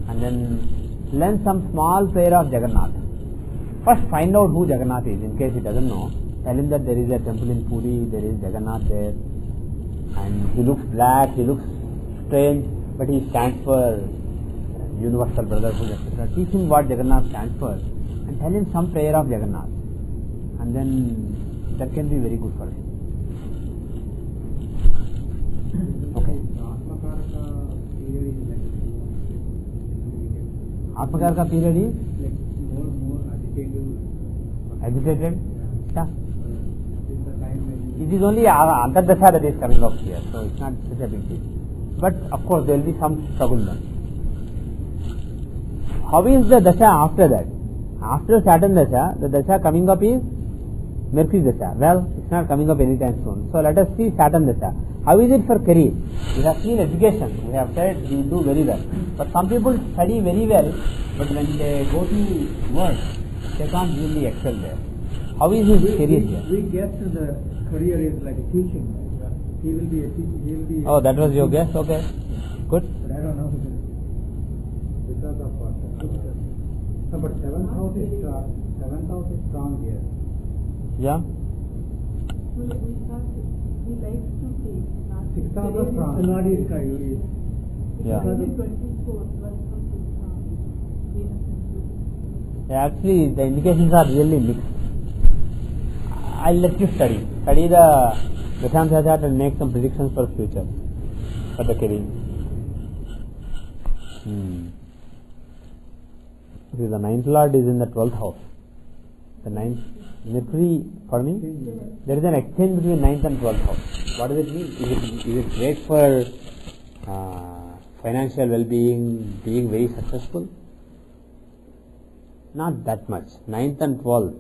and then learn some small prayer of Jagannath. First find out who Jagannath is in case he doesn't know. Tell him that there is a temple in Puri, there is Jagannath there and he looks black, he looks strange, but he stands for universal brotherhood, etc. Teach him what Jagannath stands for and tell him some prayer of Jagannath and then that can be very good for him. Okay. Atmakarka period is? Agitated? Yeah. It is only Antardasha that is coming up here, so it's not such a big deal. But of course there will be some struggle then. How is the Dasha after that? After Saturn Dasha, the Dasha coming up is Mercury Dasha. Well, it's not coming up anytime soon. So let us see Saturn Dasha. How is it for career? We have seen education. We have said he will do very well. But some people study very well, but when they go to work, they can't really excel there. How is his career here? We guess the career is like a teaching. He will be a teacher. Oh, that was your guess? Okay. Good. But I don't know. Because of what? No, but 7th house is strong here. Yeah. He likes to teach. 6th house is strong. Not is Kayuri. Yeah. 24 Actually, the indications are really mixed. I'll let you study. Study the Dashanti chart and make some predictions for future, for the career. See, the 9th lord is in the 12th house. The 9th, Mercury, for me, there is an exchange between 9th and 12th house. What does it mean? Is it great for financial well-being, being very successful? Not that much. 9th and 12th.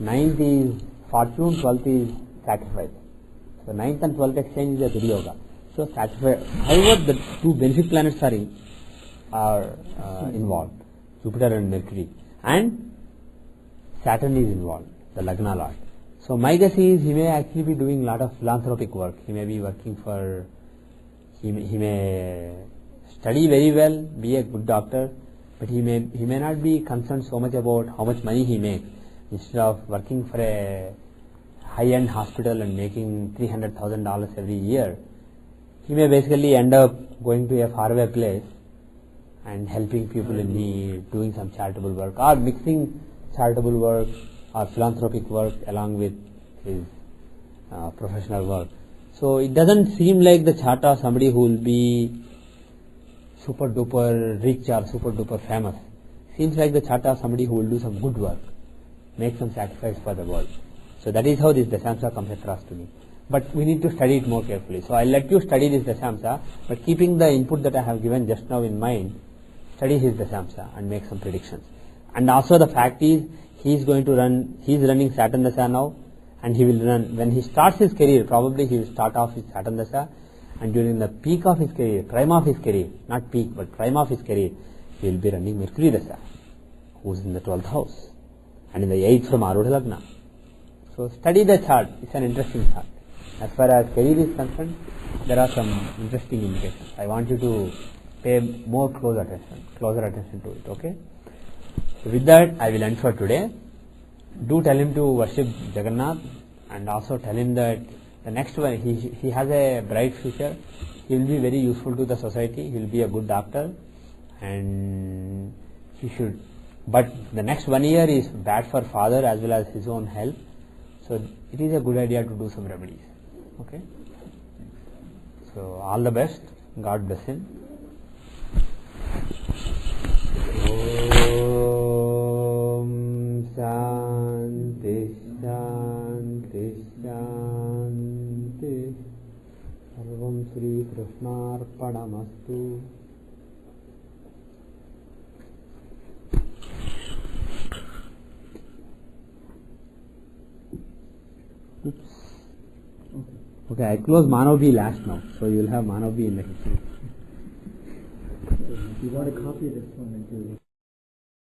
9th is fortune, 12th is sacrifice. So 9th and 12th exchange is a Guru Yoga. So sacrifice. However, the two benefic planets are involved. Jupiter and Mercury. And Saturn is involved, the Lagna Lord. So my guess is he may actually be doing a lot of philanthropic work. He may be working for, he may study very well, be a good doctor, but he may not be concerned so much about how much money he makes. Instead of working for a high-end hospital and making $300,000 every year, he may basically end up going to a faraway place and helping people in need, doing some charitable work, or mixing charitable work or philanthropic work along with his professional work. So it doesn't seem like the chart of somebody who will be super duper rich or super duper famous. Seems like the chart of somebody who will do some good work, make some sacrifice for the world. So that is how this Dashamsa comes across to me. But we need to study it more carefully. So I'll let you study this Dashamsa, but keeping the input that I have given just now in mind, study his Dashamsa and make some predictions. And also the fact is, he is running Saturn Dasha now, and he will run, when he starts his career, probably he will start off his Saturn Dasha, and during the peak of his career, prime of his career, not peak, but prime of his career, he will be running Mercury Dasha, who is in the 12th house, and in the 8th from Arudha Lagna. So study the chart, it's an interesting chart. As far as career is concerned, there are some interesting indications. I want you to pay more closer attention to it, okay? So with that, I will end for today. Do tell him to worship Jagannath, and also tell him that the next one, he has a bright future. He will be very useful to the society. He will be a good doctor, and he should. But the next 1 year is bad for father as well as his own health. So it is a good idea to do some remedies. Okay. So all the best. God bless him. Om Shanti Shanti Shanti. Sarvam Shri Krishnarpanamastu. Okay, I close Manav B last now, so you will have Manav B in the history. If you want to copy this one and do